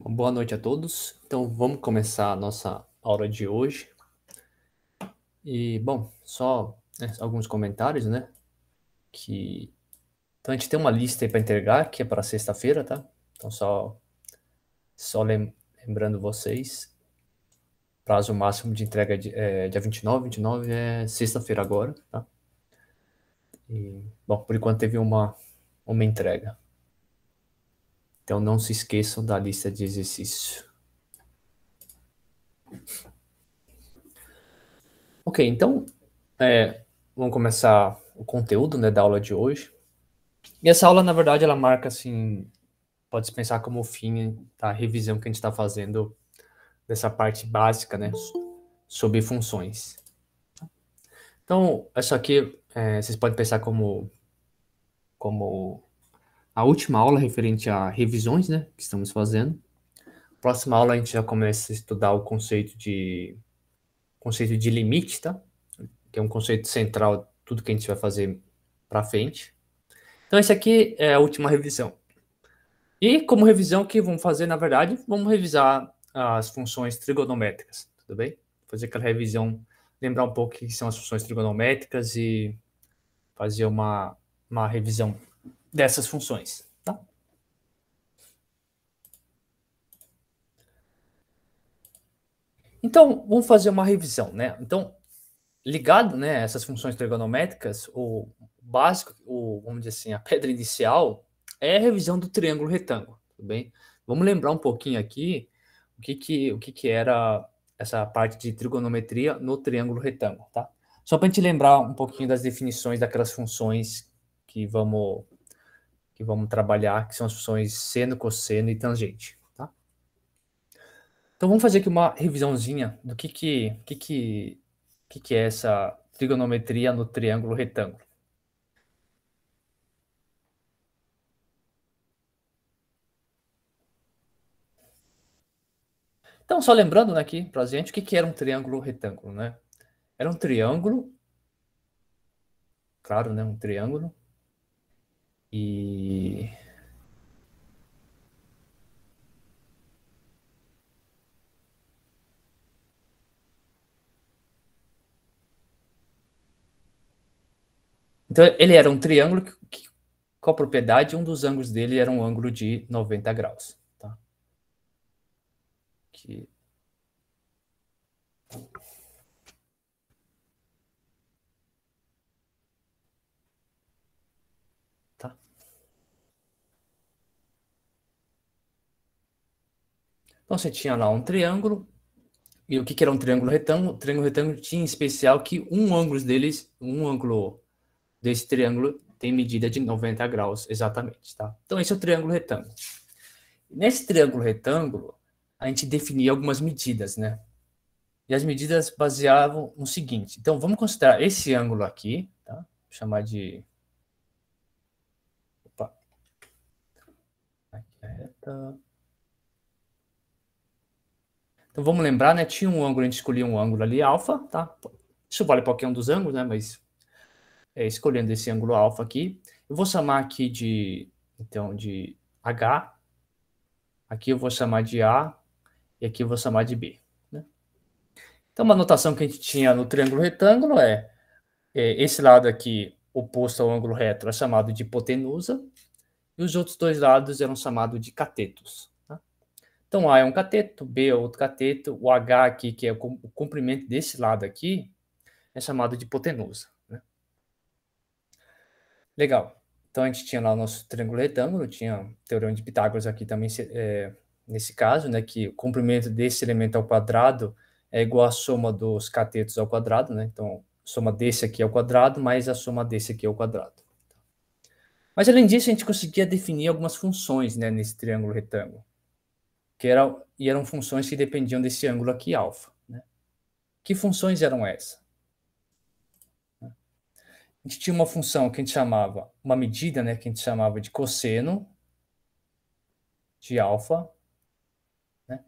Boa noite a todos. Então, vamos começar a nossa aula de hoje. E, bom, só alguns comentários, né? Então, a gente tem uma lista aí para entregar, que é para sexta-feira, tá? Então, lembrando vocês, prazo máximo de entrega dia 29. 29 é sexta-feira agora, tá? E, bom, por enquanto teve uma entrega. Então, não se esqueçam da lista de exercício. Ok, então, vamos começar o conteúdo, né, da aula de hoje. E essa aula, na verdade, ela marca, assim, pode-se pensar como o fim da revisão que a gente está fazendo dessa parte básica, né, sobre funções. Então, essa aqui, vocês podem pensar como a última aula referente a revisões, né, que estamos fazendo. Próxima aula a gente já começa a estudar o conceito de limite, tá? Que é um conceito central de tudo que a gente vai fazer para frente. Então, essa aqui é a última revisão. E como revisão, o que vamos fazer, na verdade, vamos revisar as funções trigonométricas, tudo bem? Fazer aquela revisão, lembrar um pouco o que são as funções trigonométricas e fazer uma revisão dessas funções, tá? Então, vamos fazer uma revisão, né? Então, ligado, né, a essas funções trigonométricas, o básico, vamos dizer assim, a pedra inicial é a revisão do triângulo retângulo, tudo bem? Vamos lembrar um pouquinho aqui o que era essa parte de trigonometria no triângulo retângulo, tá? Só para a gente lembrar um pouquinho das definições daquelas funções que vamos que vamos trabalhar, que são as funções seno, cosseno e tangente, tá? Então vamos fazer aqui uma revisãozinha do que é essa trigonometria no triângulo retângulo. Então, só lembrando, né, aqui pra gente, que era um triângulo retângulo, né? Era um triângulo, claro, né, um triângulo, e... Então, ele era um triângulo com a propriedade, um dos ângulos dele era um ângulo de 90 graus, tá? Que... Tá? Então, você tinha lá um triângulo, e o que era um triângulo retângulo? O triângulo retângulo tinha em especial que um ângulo desse triângulo tem medida de 90 graus, exatamente, tá? Então, esse é o triângulo retângulo. Nesse triângulo retângulo, a gente definia algumas medidas, né? E as medidas baseavam no seguinte. Então, vamos considerar esse ângulo aqui, tá? Vou chamar de... Opa. Aqui é reta. Então, vamos lembrar, né? Tinha um ângulo, a gente escolhia um ângulo ali, alfa, tá? Isso vale para qualquer um dos ângulos, né? Mas escolhendo esse ângulo alfa aqui, eu vou chamar aqui então, de H. Aqui eu vou chamar de A. E aqui eu vou chamar de B, né? Então, uma notação que a gente tinha no triângulo retângulo esse lado aqui, oposto ao ângulo reto, é chamado de hipotenusa, e os outros dois lados eram chamados de catetos. Tá? Então, A é um cateto, B é outro cateto, o H aqui, que é o comprimento desse lado aqui, é chamado de hipotenusa. Né? Legal. Então, a gente tinha lá o nosso triângulo retângulo, tinha o teorema de Pitágoras aqui também, nesse caso, né, que o comprimento desse elemento ao quadrado é igual à soma dos catetos ao quadrado, né? Então, soma desse aqui ao quadrado mais a soma desse aqui ao quadrado. Mas, além disso, a gente conseguia definir algumas funções, né, nesse triângulo retângulo, eram funções que dependiam desse ângulo aqui, alfa. Né? Que funções eram essas? A gente tinha uma função que a gente chamava, uma medida, né, que a gente chamava de cosseno de alfa, né?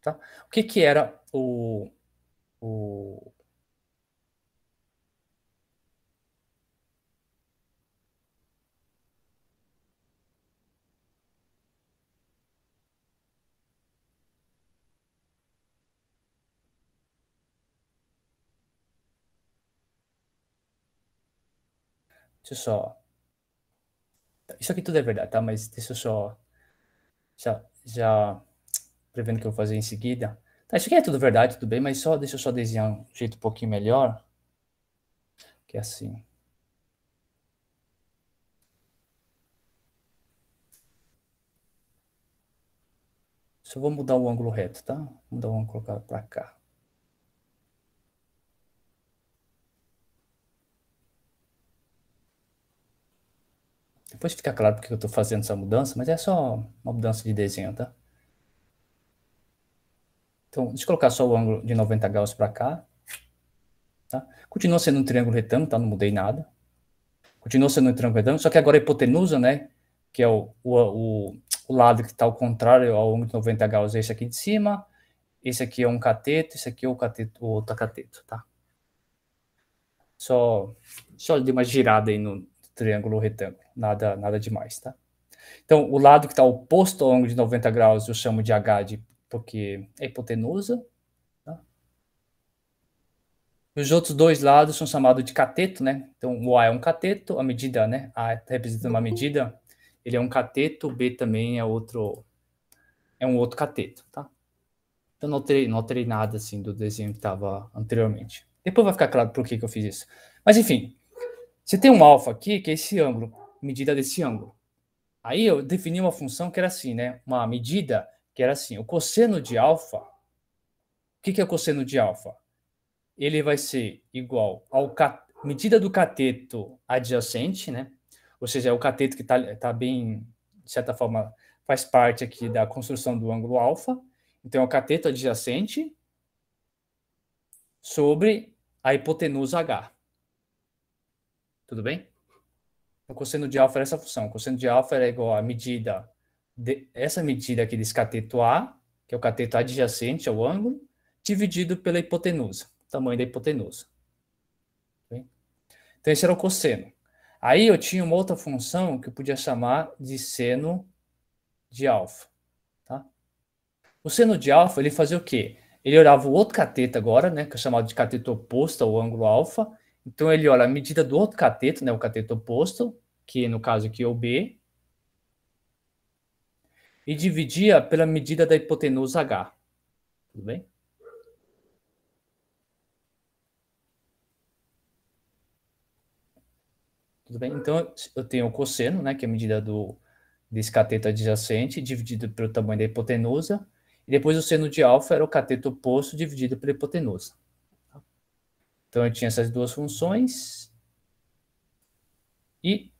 Tá? O que era o Deixa eu só... Isso aqui tudo é verdade, tá? Mas deixa eu só... Já prevendo o que eu vou fazer em seguida. Tá, isso aqui é tudo verdade, tudo bem, mas só deixa eu só desenhar um jeito um pouquinho melhor. Que é assim. Só vou mudar o ângulo reto, tá? Vou mudar o ângulo para cá. Depois fica claro porque eu estou fazendo essa mudança, mas é só uma mudança de desenho, tá? Então, deixa eu colocar só o ângulo de 90 graus para cá. Tá? Continua sendo um triângulo retângulo, tá? Não mudei nada. Continua sendo um triângulo retângulo, só que agora a hipotenusa, né? Que é o lado que está ao contrário ao ângulo de 90 graus, é esse aqui de cima. Esse aqui é um cateto, esse aqui é o outro cateto, tá? Só dei uma girada aí no triângulo retângulo, nada demais, tá? Então, o lado que está oposto ao ângulo de 90 graus eu chamo de H porque é hipotenusa. Tá? Os outros dois lados são chamados de cateto, né? Então, o A é um cateto, a medida, né? A está representando uma medida, ele é um cateto, o B também é um outro cateto, tá? Então, não alterei nada, assim, do desenho que estava anteriormente. Depois vai ficar claro por que eu fiz isso. Mas, enfim, você tem um alfa aqui, que é esse ângulo, medida desse ângulo. Aí eu defini uma função que era assim, né? Uma medida que era assim, o cosseno de alfa. O que é o cosseno de alfa? Ele vai ser igual ao medida do cateto adjacente, né? Ou seja, é o cateto que tá bem, de certa forma, faz parte aqui da construção do ângulo alfa. Então, é o cateto adjacente sobre a hipotenusa H. Tudo bem? O cosseno de alfa era essa função. O cosseno de alfa era igual à medida, essa medida aqui desse cateto A, que é o cateto adjacente ao ângulo, dividido pela hipotenusa, tamanho da hipotenusa. Okay? Então, esse era o cosseno. Aí eu tinha uma outra função que eu podia chamar de seno de alfa. Tá? O seno de alfa, ele fazia o quê? Ele olhava o outro cateto agora, né, que é chamado de cateto oposto ao ângulo alfa. Então, ele olha a medida do outro cateto, né, o cateto oposto, que no caso aqui é o B, e dividia pela medida da hipotenusa H. Tudo bem? Tudo bem? Então, eu tenho o cosseno, né, que é a medida desse cateto adjacente, dividido pelo tamanho da hipotenusa, e depois o seno de alfa era o cateto oposto dividido pela hipotenusa. Então, eu tinha essas duas funções, e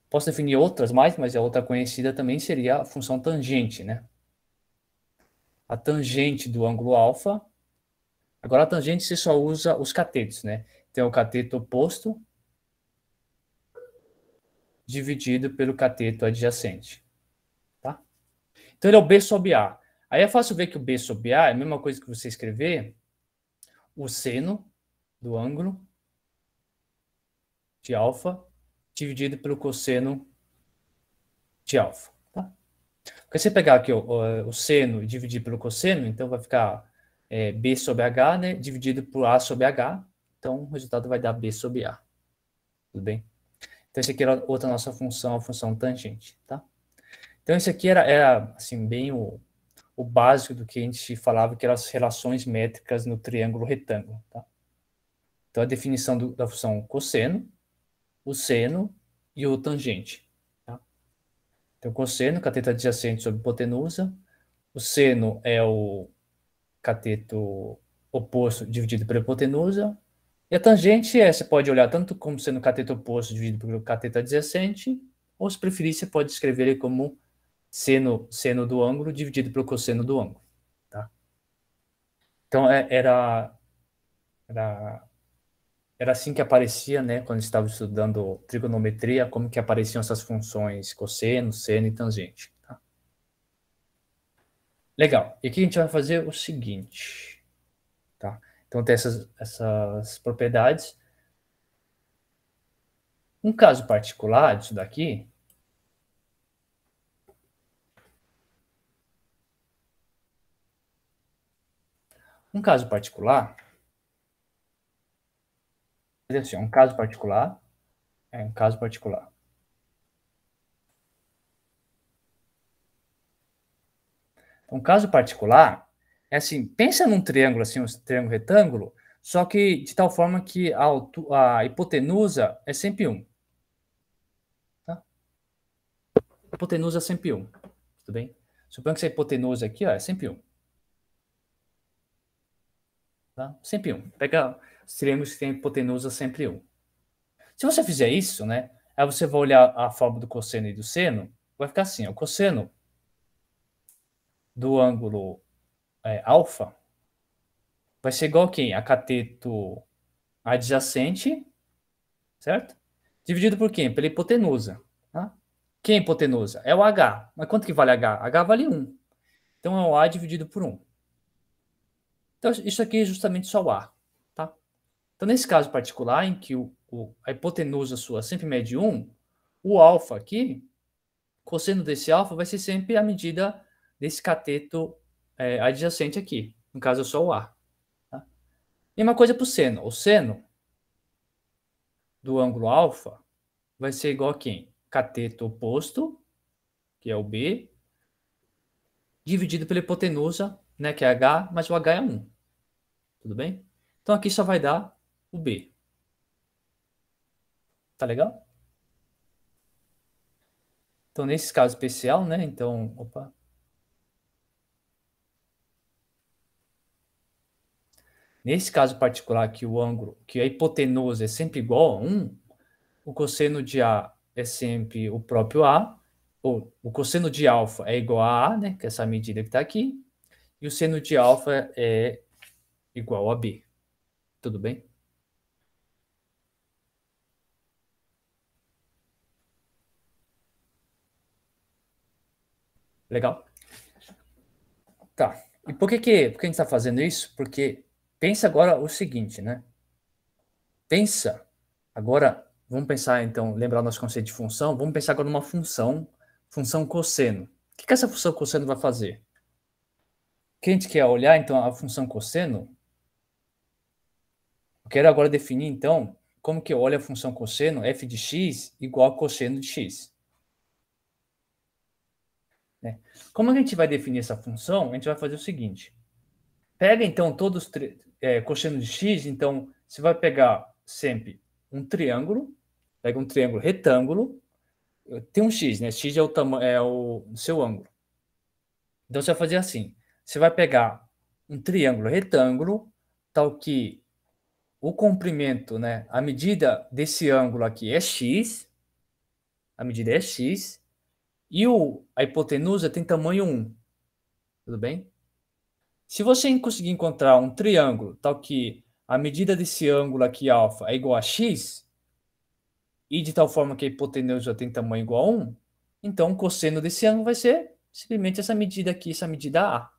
posso definir outras mais, mas a outra conhecida também seria a função tangente, né? A tangente do ângulo alfa. Agora, a tangente você só usa os catetos, né? Tem o cateto oposto dividido pelo cateto adjacente. Tá? Então, ele é o B sobre A. Aí é fácil ver que o B sobre A é a mesma coisa que você escrever o seno do ângulo de alfa dividido pelo cosseno de alfa. Tá? Porque se você pegar aqui o seno e dividir pelo cosseno, então vai ficar B sobre H, né, dividido por A sobre H. Então, o resultado vai dar B sobre A. Tudo bem? Então, esse aqui era outra nossa função, a função tangente. Tá? Então, esse aqui era assim, bem o básico do que a gente falava, que eram as relações métricas no triângulo retângulo. Tá? Então, a definição da função cosseno, o seno e o tangente. Tá? Então, cosseno, cateto adjacente sobre hipotenusa. O seno é o cateto oposto dividido pela hipotenusa. E a tangente você pode olhar tanto como sendo cateto oposto dividido pelo cateto adjacente, ou se preferir, você pode escrever ele como seno do ângulo dividido pelo cosseno do ângulo. Tá? Então, era assim que aparecia, né, quando estava estudando trigonometria, como que apareciam essas funções cosseno, seno e tangente. Tá? Legal. E aqui a gente vai fazer o seguinte. Tá? Então, tem essas propriedades. Um caso particular disso daqui, um caso particular É um caso particular. Um caso particular é assim, pensa num triângulo assim, um triângulo retângulo, só que de tal forma que a hipotenusa é sempre 1. Tá? Hipotenusa é sempre 1. Tudo bem? Suponha que essa hipotenusa aqui ó, é sempre 1. Tá? Sempre 1. Pega os triângulos que tem hipotenusa sempre 1. Se você fizer isso, né? Aí você vai olhar a fórmula do cosseno e do seno, vai ficar assim, ó, o cosseno do ângulo alfa vai ser igual a quem? A cateto adjacente, certo? Dividido por quem? Pela hipotenusa. Tá? Quem é a hipotenusa? É o H. Mas quanto que vale H? H vale 1. Então é o A dividido por 1. Então isso aqui é justamente só o A. Tá? Então nesse caso particular, em que a hipotenusa sua sempre mede 1, o alfa aqui, cosseno desse alfa vai ser sempre a medida desse cateto adjacente aqui. No caso é só o A. Tá? E uma coisa para o seno. O seno do ângulo alfa vai ser igual a quem? Cateto oposto, que é o B, dividido pela hipotenusa, né, que é H, mas o H é 1. Tudo bem? Então aqui só vai dar o B. Tá legal? Então nesse caso especial, né, então, opa. Nesse caso particular que o ângulo, que a hipotenusa é sempre igual a 1, o cosseno de A é sempre o próprio A, ou o cosseno de alfa é igual a A, né, que é essa medida que está aqui, e o seno de alfa é igual a B. Tudo bem? Legal? Tá. E por que a gente está fazendo isso? Porque pensa agora o seguinte, né? Pensa, agora, vamos pensar então, lembrar o nosso conceito de função, vamos pensar agora numa função cosseno. O que essa função cosseno vai fazer? O que a gente quer olhar, então, a função cosseno? Eu quero agora definir, então, como que eu olho a função cosseno f de x igual a cosseno de x. Né? Como a gente vai definir essa função? A gente vai fazer o seguinte. Pega, então, todos os cosseno de x, então, você vai pegar sempre um triângulo, pega um triângulo retângulo, tem um x, né? X é o seu ângulo. Então, você vai fazer assim, você vai pegar um triângulo retângulo, tal que o comprimento, né? A medida desse ângulo aqui é x, a medida é x, e a hipotenusa tem tamanho 1, tudo bem? Se você conseguir encontrar um triângulo tal que a medida desse ângulo aqui, alfa, é igual a x, e de tal forma que a hipotenusa tem tamanho igual a 1, então o cosseno desse ângulo vai ser simplesmente essa medida aqui, essa medida A.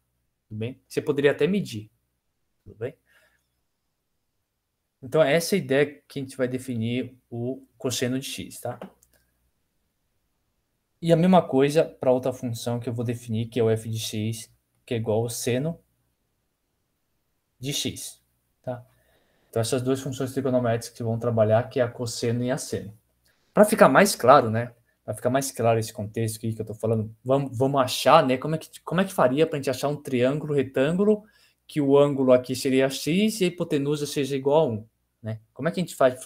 Tudo bem? Você poderia até medir. Tudo bem? Então, essa é a ideia que a gente vai definir o cosseno de x, tá? E a mesma coisa para outra função que eu vou definir, que é o f de x, que é igual ao seno de x, tá? Então, essas duas funções trigonométricas que vão trabalhar, que é a cosseno e a seno. Para ficar mais claro, né? Para ficar mais claro esse contexto aqui que eu estou falando, vamos achar, né? Como é que faria para a gente achar um triângulo retângulo que o ângulo aqui seria x e a hipotenusa seja igual a 1, né? Como é que a gente faz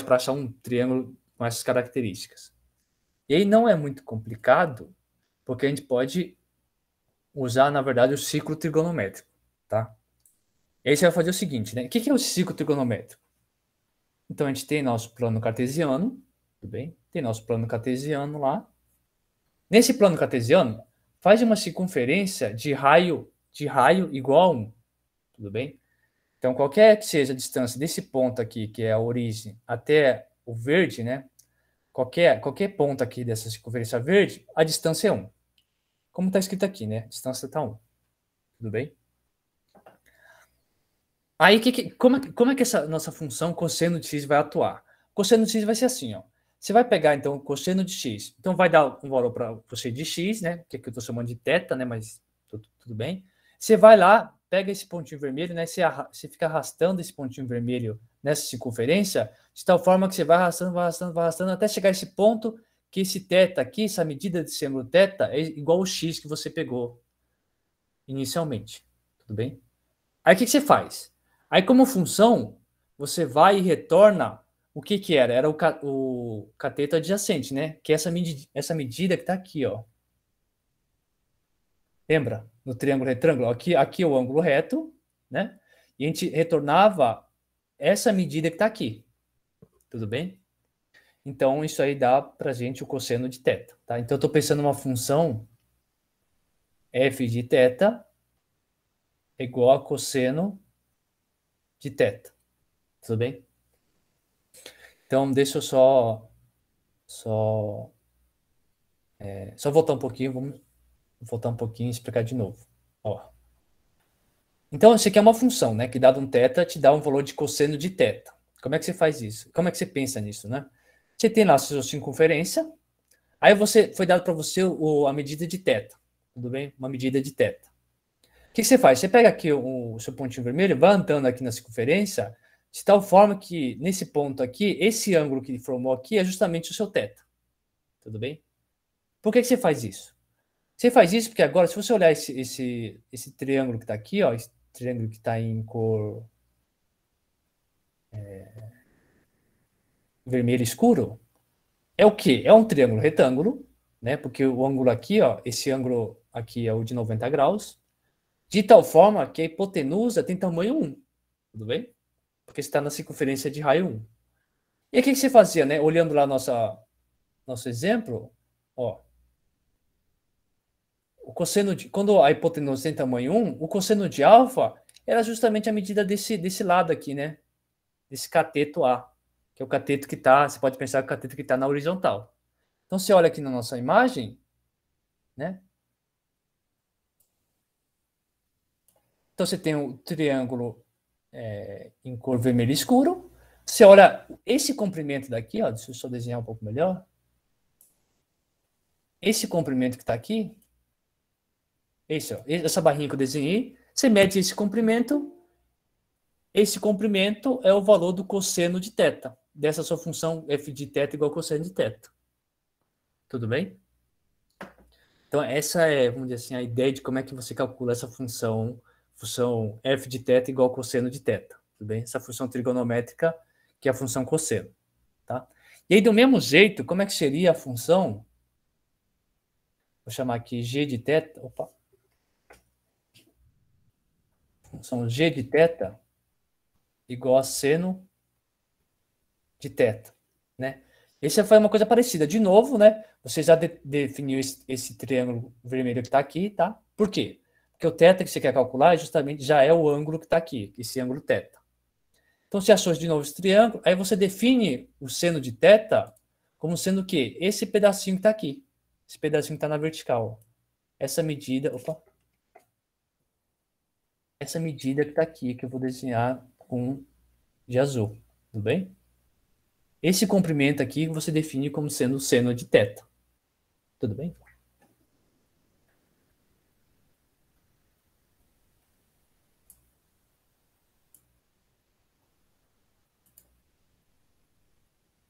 para achar um triângulo com essas características? E aí não é muito complicado, porque a gente pode usar, na verdade, o ciclo trigonométrico, tá? E aí você vai fazer o seguinte, né? O que é o ciclo trigonométrico? Então, a gente tem nosso plano cartesiano, tudo bem? Tem nosso plano cartesiano lá. Nesse plano cartesiano, faz uma circunferência de raio igual a 1, tudo bem? Então, qualquer que seja a distância desse ponto aqui, que é a origem, até o verde, né? Qualquer ponto aqui dessa circunferência verde, a distância é 1. Como está escrito aqui, né? A distância está 1. Tudo bem? Aí, como é que essa nossa função cosseno de x vai atuar? Cosseno de x vai ser assim, ó. Você vai pegar, então, o cosseno de x. Então, vai dar um valor para você de x, né? Que aqui eu estou chamando de θ, né? Mas tudo bem. Você vai lá, pega esse pontinho vermelho, né? Você fica arrastando esse pontinho vermelho nessa circunferência, de tal forma que você vai arrastando, vai arrastando, vai arrastando, até chegar a esse ponto que esse θ aqui, essa medida desse ângulo θ, é igual ao x que você pegou inicialmente. Tudo bem? Aí o que você faz? Aí, como função, você vai e retorna o que que era? Era o cateto adjacente, né? Que é essa medida que está aqui, ó. Lembra? No triângulo retângulo? Aqui é o ângulo reto, né? E a gente retornava essa medida que está aqui. Tudo bem? Então, isso aí dá para a gente o cosseno de θ. Tá? Então, eu estou pensando uma função f de θ igual a cosseno de θ. Tudo bem? Então, deixa eu só voltar um pouquinho, vamos voltar um pouquinho e explicar de novo. Ó. Então, isso aqui é uma função, né? Que dado um θ, te dá um valor de cosseno de θ. Como é que você faz isso? Como é que você pensa nisso, né? Você tem lá a sua circunferência, aí foi dado para você a medida de θ. Tudo bem? Uma medida de θ. O que você faz? Você pega aqui o seu pontinho vermelho, vai andando aqui na circunferência, de tal forma que, nesse ponto aqui, esse ângulo que formou aqui é justamente o seu θ. Tudo bem? Por que você faz isso? Você faz isso porque agora, se você olhar esse triângulo que está aqui, ó, esse triângulo que está em cor vermelho escuro, é o quê? É um triângulo retângulo, né? Porque o ângulo aqui, ó, esse ângulo aqui é o de 90 graus, de tal forma que a hipotenusa tem tamanho 1, tudo bem? Porque está na circunferência de raio 1. E aí o que você fazia, né? Olhando lá nosso exemplo, ó, quando a hipotenusa tem tamanho 1, o cosseno de alfa era justamente a medida desse lado aqui, né? Desse cateto A, que é o cateto que está, você pode pensar que é o cateto que está na horizontal. Então, você olha aqui na nossa imagem, né? Então, você tem o triângulo em cor vermelho escuro. Você olha esse comprimento daqui, ó, deixa eu só desenhar um pouco melhor. Esse comprimento que está aqui, essa barrinha que eu desenhei, você mede esse comprimento é o valor do cosseno de θ, dessa sua função f de θ igual a cosseno de θ. Tudo bem? Então, essa é, vamos dizer assim, a ideia de como é que você calcula essa função f de θ igual a cosseno de θ. Tudo bem? Essa função trigonométrica, que é a função cosseno. Tá? E aí, do mesmo jeito, como é que seria a função? Vou chamar aqui g de θ. Opa! Função g de θ igual a seno de θ, né? Essa foi uma coisa parecida. De novo, né? Você já definiu esse triângulo vermelho que está aqui, tá? Por quê? Porque o θ que você quer calcular justamente já é o ângulo que está aqui, esse ângulo θ. Então, você achou de novo esse triângulo, aí você define o seno de θ como sendo o quê? Esse pedacinho que está aqui. Esse pedacinho que está na vertical. Essa medida, opa, essa medida que está aqui, que eu vou desenhar de azul. Tudo bem? Esse comprimento aqui você define como sendo o seno de θ. Tudo bem?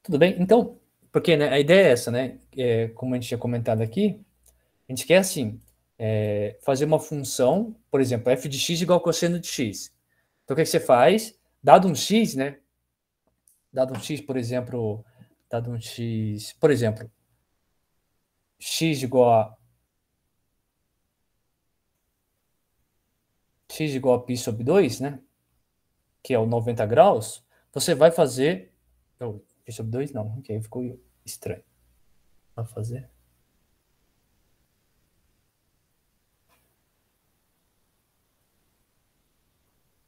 Tudo bem? Então, porque né, a ideia é essa, né? Como a gente tinha comentado aqui, a gente quer assim, fazer uma função, por exemplo, f de x igual a cosseno de x. Então, o que você faz? Dado um x, né? Dado um x, por exemplo, x igual a π sobre 2, né? Que é o 90 graus, você vai fazer. Oh, π sobre 2 não, ok, ficou estranho. Vai fazer.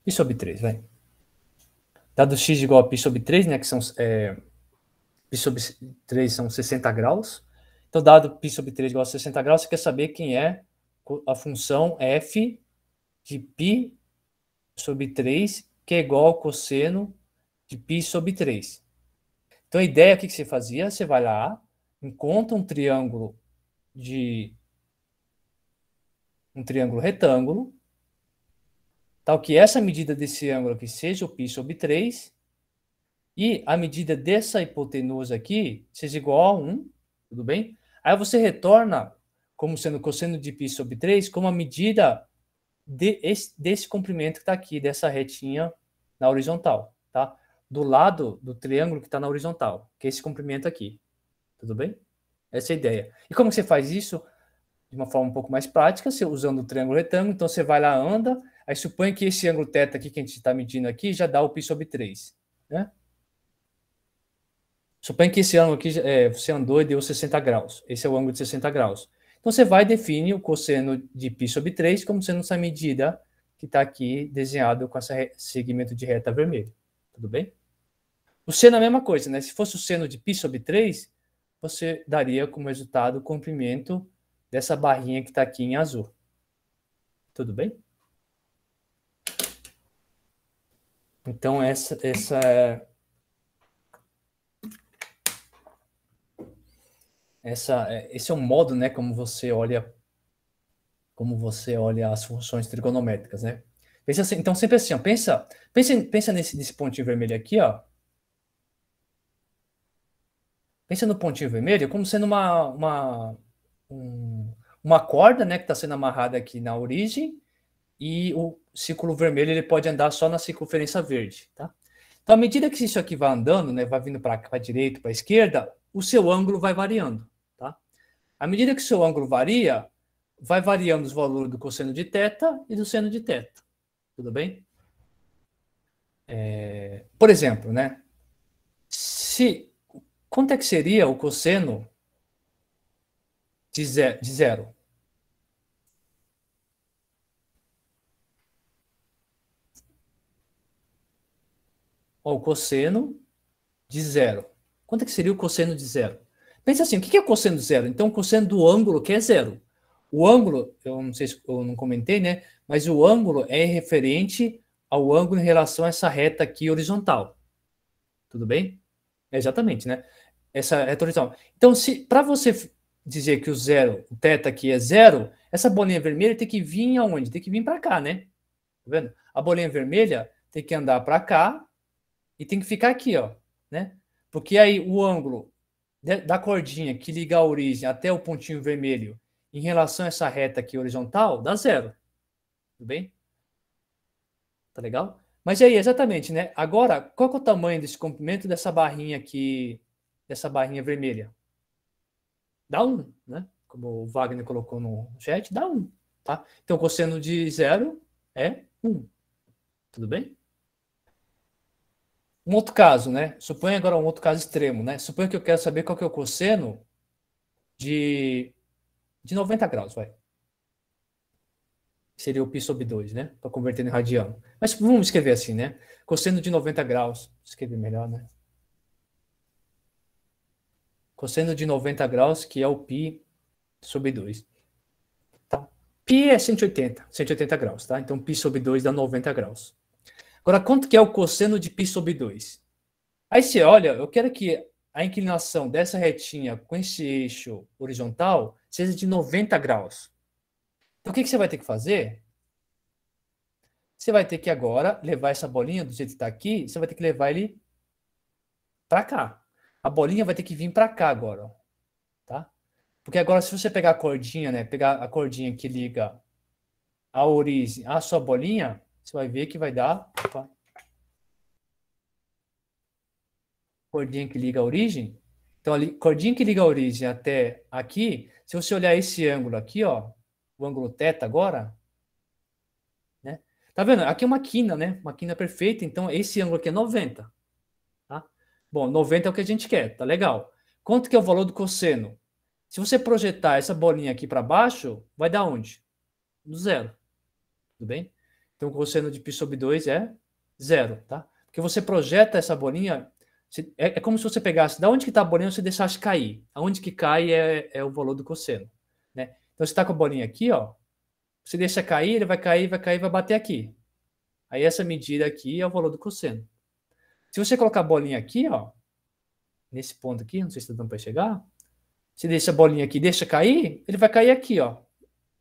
Π sobre 3, vai. Dado x igual a π sobre 3, né? Que são π sobre 3 são 60 graus. Então, dado π sobre 3 igual a 60 graus, você quer saber quem é a função f de π sobre 3, que é igual ao cosseno de π sobre 3. Então, a ideia, o que você fazia? Você vai lá, encontra um triângulo retângulo, tal que essa medida desse ângulo aqui seja o π sobre 3, E a medida dessa hipotenusa aqui seja igual a 1, tudo bem? Aí você retorna como sendo cosseno de π sobre 3 como a medida desse comprimento que está aqui, dessa retinha na horizontal, tá? Do lado do triângulo que está na horizontal, que é esse comprimento aqui, tudo bem? Essa é a ideia. E como você faz isso? De uma forma um pouco mais prática, você usando o triângulo retângulo, então você vai lá, anda, aí supõe que esse ângulo θ aqui que a gente está medindo aqui já dá o π sobre 3, né? Suponha que esse ângulo aqui, você andou e deu 60 graus. Esse é o ângulo de 60 graus. Então, você vai definir o cosseno de π sobre 3 como sendo essa medida que está aqui desenhado com esse segmento de reta vermelho. Tudo bem? O seno é a mesma coisa, né? Se fosse o seno de π sobre 3, você daria como resultado o comprimento dessa barrinha que está aqui em azul. Tudo bem? Então, esse é um modo, né, como você olha as funções trigonométricas, né? Pensa assim, então sempre assim, ó, pensa nesse pontinho vermelho aqui, ó. Pensa no pontinho vermelho como sendo uma corda, né, que está sendo amarrada aqui na origem, e o círculo vermelho ele pode andar só na circunferência verde, tá? Então, à medida que isso aqui vai andando, né, vai vindo para a direita, para a esquerda, o seu ângulo vai variando, tá? À medida que o seu ângulo varia, vai variando os valores do cosseno de θ e do seno de θ. Tudo bem? Por exemplo, né? Quanto é que seria o cosseno de zero? Ó, o cosseno de zero. Quanto é que seria o cosseno de zero? Pensa assim, o que é o cosseno de zero? Então, o cosseno do ângulo que é zero. O ângulo, eu não sei se eu não comentei, né? Mas o ângulo é referente ao ângulo em relação a essa reta aqui horizontal. Tudo bem? Exatamente, né? Essa reta horizontal. Então, se para você dizer que o zero, o θ aqui é zero, essa bolinha vermelha tem que vir aonde? Tem que vir para cá, né? Tá vendo? A bolinha vermelha tem que andar para cá e tem que ficar aqui, ó, né? Porque aí o ângulo da cordinha que liga a origem até o pontinho vermelho em relação a essa reta aqui horizontal dá zero. Tudo bem? Tá legal? Mas aí, exatamente, né? Agora, qual que é o tamanho desse comprimento dessa barrinha aqui, dessa barrinha vermelha? Dá 1, né? Como o Wagner colocou no chat, dá 1, tá? Então, o cosseno de zero é 1. Tudo bem? Um outro caso, né? Suponha agora um outro caso extremo, né? Suponha que eu quero saber qual que é o cosseno de 90 graus, vai. Seria o π sobre 2, né? Para converter em radiano. Mas vamos escrever assim, né? Cosseno de 90 graus. Escrever melhor, né? Cosseno de 90 graus, que é o π sobre 2. Tá? Π é 180 graus, tá? Então π sobre 2 dá 90 graus. Agora, quanto que é o cosseno de π sobre 2? Aí você olha, eu quero que a inclinação dessa retinha com esse eixo horizontal seja de 90 graus. Então, o que você vai ter que fazer? Você vai ter que agora levar essa bolinha do jeito que está aqui, você vai ter que levar ele para cá. A bolinha vai ter que vir para cá agora, ó, tá? Porque agora, se você pegar a cordinha, né? Pegar a cordinha que liga a origem à sua bolinha, você vai ver que vai dar... Opa, cordinha que liga a origem. Então, ali, cordinha que liga a origem até aqui, se você olhar esse ângulo aqui, ó, o ângulo θ agora, né? Tá vendo? Aqui é uma quina, né? Uma quina perfeita, então esse ângulo aqui é 90, tá? Bom, 90 é o que a gente quer, tá legal. Quanto que é o valor do cosseno? Se você projetar essa bolinha aqui para baixo, vai dar onde? No zero, tudo bem? Então, o cosseno de π sobre 2 é zero, tá? Porque você projeta essa bolinha, é como se você pegasse, da onde que está a bolinha, você deixasse cair. Aonde que cai é o valor do cosseno, né? Então, você está com a bolinha aqui, ó, você deixa cair, ele vai cair, vai bater aqui. Aí, essa medida aqui é o valor do cosseno. Se você colocar a bolinha aqui, ó, nesse ponto aqui, não sei se está dando para chegar, você deixa a bolinha aqui, deixa cair, ele vai cair aqui, ó,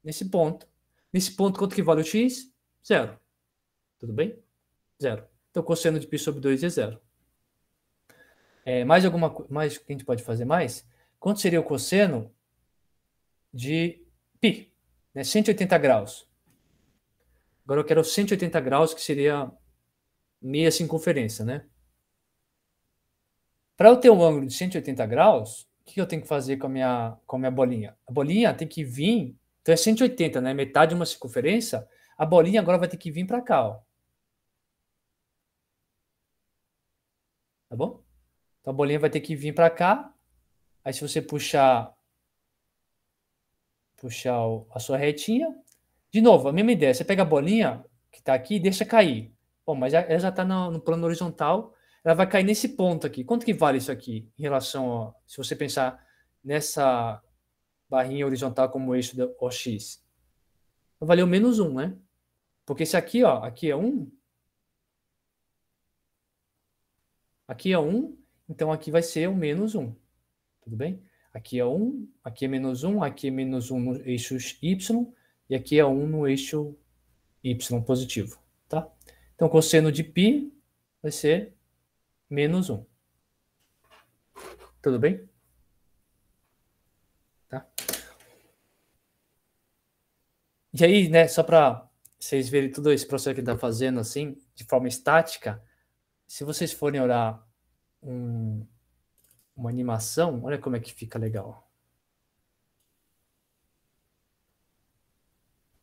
nesse ponto. Nesse ponto, quanto que vale o x? Zero. Tudo bem? Zero. Então, o cosseno de π sobre 2 é zero. Mais que a gente pode fazer mais? Quanto seria o cosseno de π? Né? 180 graus. Agora eu quero 180 graus, que seria meia circunferência, né? Para eu ter um ângulo de 180 graus, o que eu tenho que fazer com a minha bolinha? A bolinha tem que vir, então é 180, né? Metade de uma circunferência. A bolinha agora vai ter que vir para cá, ó. Tá bom? Então a bolinha vai ter que vir para cá. Aí se você puxar a sua retinha, de novo, a mesma ideia. Você pega a bolinha que está aqui e deixa cair. Bom, mas ela já está no plano horizontal. Ela vai cair nesse ponto aqui. Quanto que vale isso aqui em relação a, se você pensar nessa barrinha horizontal como eixo da OX? Valeu menos 1, né? Porque se aqui, ó, aqui é 1, aqui é 1, então aqui vai ser o menos 1. Tudo bem? Aqui é 1, aqui é menos 1, aqui é menos 1 no eixo Y, e aqui é 1 no eixo Y positivo, tá? Então, cosseno de π vai ser menos 1. Tudo bem? Tá? E aí, né, só para vocês verem tudo esse processo que ele está fazendo assim, de forma estática, se vocês forem olhar uma animação, olha como é que fica legal.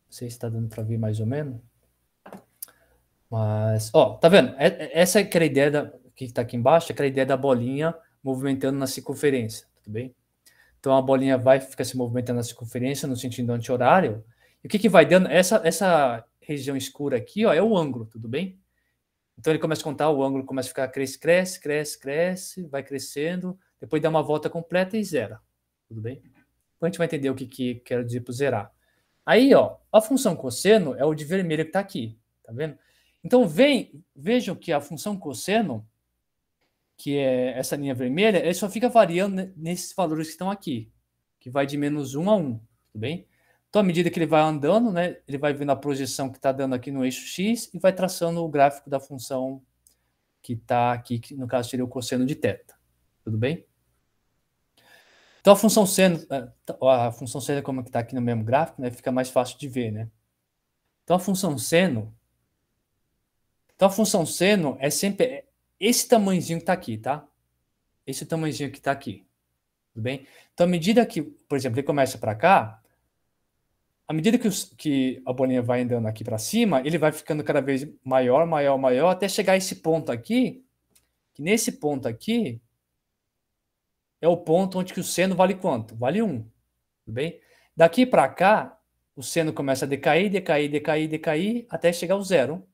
Não sei se está dando para ver mais ou menos. Mas, ó, tá vendo? Essa é aquela ideia que está aqui embaixo, aquela ideia da bolinha movimentando na circunferência, tudo bem? Então a bolinha vai ficar se movimentando na circunferência no sentido anti-horário. E o que vai dando? Essa região escura aqui, ó, é o ângulo, tudo bem? Então ele começa a contar, o ângulo começa a ficar cresce, vai crescendo, depois dá uma volta completa e zera, tudo bem? Depois a gente vai entender o que quero dizer por zerar. Aí, ó, a função cosseno é o de vermelho que está aqui, tá vendo? Então vejam que a função cosseno, que é essa linha vermelha, ele só fica variando nesses valores que estão aqui, que vai de menos 1 a 1, tudo bem? Então, à medida que ele vai andando, né, ele vai vendo a projeção que está dando aqui no eixo X e vai traçando o gráfico da função que está aqui, que no caso seria o cosseno de θ, tudo bem? Então, a função seno como está aqui no mesmo gráfico, né, fica mais fácil de ver, né? Então, a função seno é sempre esse tamanhozinho que está aqui, tá? Esse tamanhozinho que está aqui, tudo bem? Então, à medida que, por exemplo, ele começa para cá, à medida que a bolinha vai andando aqui para cima, ele vai ficando cada vez maior, até chegar a esse ponto aqui, que nesse ponto aqui é o ponto onde que o seno vale quanto? Vale 1, tudo bem? Daqui para cá, o seno começa a decair, até chegar ao zero.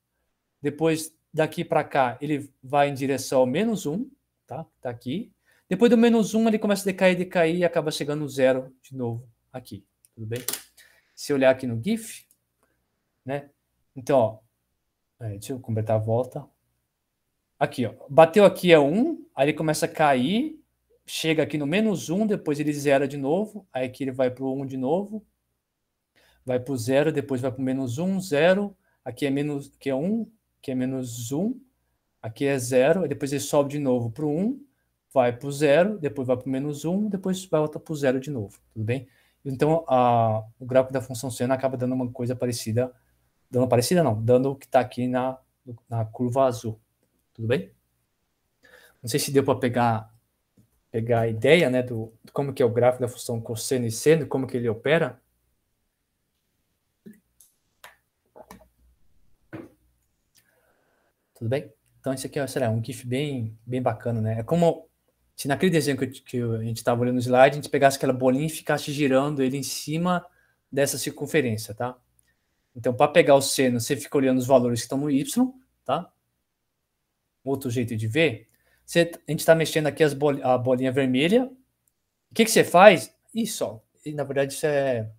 Depois, daqui para cá, ele vai em direção ao menos 1, tá? Tá aqui. Depois do menos 1, ele começa a decair e acaba chegando no zero de novo aqui, tudo bem? Se olhar aqui no GIF, né? Então, ó, deixa eu completar a volta. Aqui, ó, bateu aqui é 1, aí ele começa a cair, chega aqui no menos 1, depois ele zera de novo, aí aqui ele vai para o 1 de novo, vai para o 0, depois vai para o menos 1, 0, aqui é 1, aqui é menos 1, aqui é 0, depois ele sobe de novo para o 1, vai para o 0, depois vai para o menos 1, depois volta para o 0 de novo, tudo bem? Então, o gráfico da função seno acaba dando uma coisa parecida, dando o que está aqui na curva azul, tudo bem? Não sei se deu para pegar a ideia, né, do como que é o gráfico da função cosseno e seno, como que ele opera. Tudo bem? Então, isso aqui é, um GIF bem bacana, né? É como se naquele desenho que a gente estava olhando no slide, a gente pegasse aquela bolinha e ficasse girando ele em cima dessa circunferência, tá? Então, para pegar o seno, você fica olhando os valores que estão no Y, tá? Outro jeito de ver, a gente está mexendo aqui a bolinha vermelha. O que você faz? Isso, ó. E, na verdade, isso é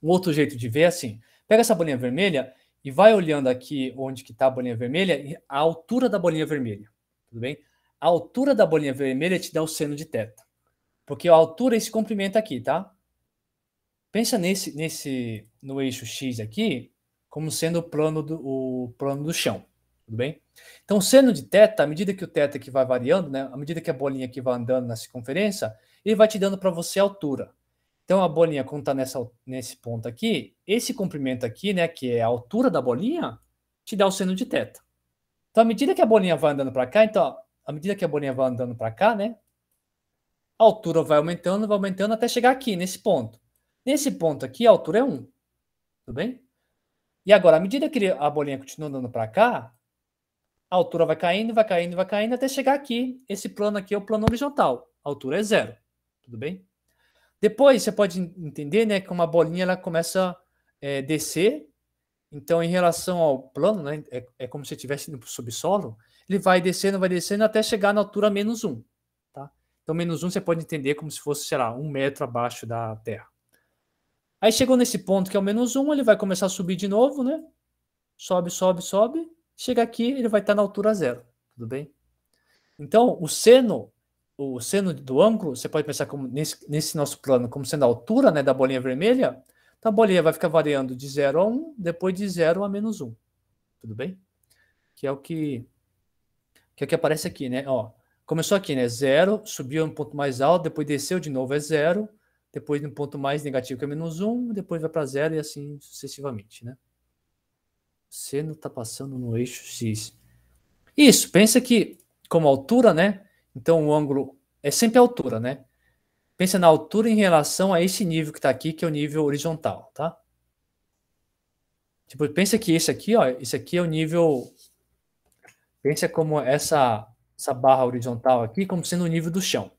um outro jeito de ver, assim. Pega essa bolinha vermelha e vai olhando aqui onde que está a bolinha vermelha, a altura da bolinha vermelha, tudo bem? A altura da bolinha vermelha te dá o seno de θ, porque a altura é esse comprimento aqui, tá? Pensa no eixo X aqui como sendo o plano do chão, tudo bem? Então, o seno de θ, à medida que o θ aqui vai variando, né, à medida que a bolinha aqui vai andando na circunferência, ele vai te dando para você a altura. Então, a bolinha, quando está nesse ponto aqui, esse comprimento aqui, né, que é a altura da bolinha, te dá o seno de θ. Então, à medida que a bolinha vai andando para cá, então, à medida que a bolinha vai andando para cá, né, a altura vai aumentando até chegar aqui, nesse ponto. Nesse ponto aqui, a altura é 1. Tudo bem? E agora, à medida que a bolinha continua andando para cá, a altura vai caindo, vai caindo, vai caindo, até chegar aqui. Esse plano aqui é o plano horizontal. A altura é 0. Tudo bem? Depois, você pode entender, né, que uma bolinha ela começa a descer. Então, em relação ao plano, né, é como se estivesse indo para o subsolo. Ele vai descendo até chegar na altura menos 1. Tá? Então, menos 1 você pode entender como se fosse, sei lá, 1 metro abaixo da Terra. Aí chegou nesse ponto que é o menos 1, ele vai começar a subir de novo, né? Sobe, sobe, sobe. Chega aqui, ele vai estar na altura 0. Tudo bem? Então, o seno do ângulo, você pode pensar como nesse nosso plano como sendo a altura, né, da bolinha vermelha. Então, a bolinha vai ficar variando de 0 a 1, depois de 0 a menos 1. Tudo bem? Que é o que aparece aqui, né? Ó, começou aqui, né? 0, subiu um ponto mais alto, depois desceu de novo, é 0. Depois um ponto mais negativo, que é menos 1. Depois vai para 0 e assim sucessivamente, né? O seno está passando no eixo X. Isso, pensa que como altura, né? Então o ângulo é sempre a altura, né? Pensa na altura em relação a esse nível que está aqui, que é o nível horizontal, tá? Tipo, pensa que esse aqui, ó, esse aqui é o nível. Pensa como essa barra horizontal aqui, como sendo o nível do chão.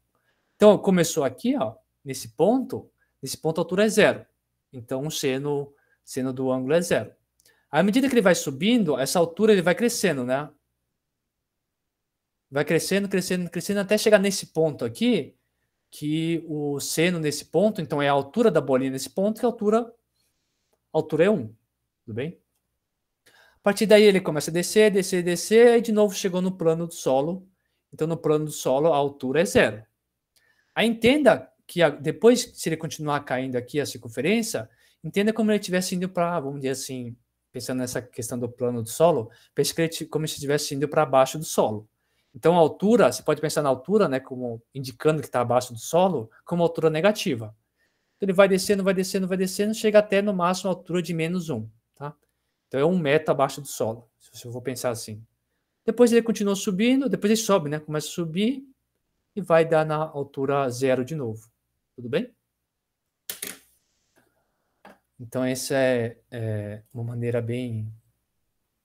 Então começou aqui, ó, nesse ponto a altura é 0. Então o seno do ângulo é 0. À medida que ele vai subindo, essa altura ele vai crescendo, né? Vai crescendo, crescendo, crescendo, até chegar nesse ponto aqui, que o seno nesse ponto, então é a altura da bolinha nesse ponto, que a altura é 1. Tudo bem? A partir daí ele começa a descer, descer, descer, e de novo chegou no plano do solo. Então no plano do solo a altura é 0. Aí entenda que depois, se ele continuar caindo aqui a circunferência, entenda como ele estivesse indo para, vamos dizer assim, pensando nessa questão do plano do solo, pense que ele como se estivesse indo para baixo do solo. Então, a altura, você pode pensar na altura, né, como indicando que está abaixo do solo, como altura negativa. Então, ele vai descendo, vai descendo, vai descendo, chega até no máximo a altura de menos 1. Tá? Então, é 1 metro abaixo do solo, se eu for pensar assim. Depois ele continua subindo, depois ele sobe, né, começa a subir e vai dar na altura 0 de novo. Tudo bem? Então, essa é uma maneira bem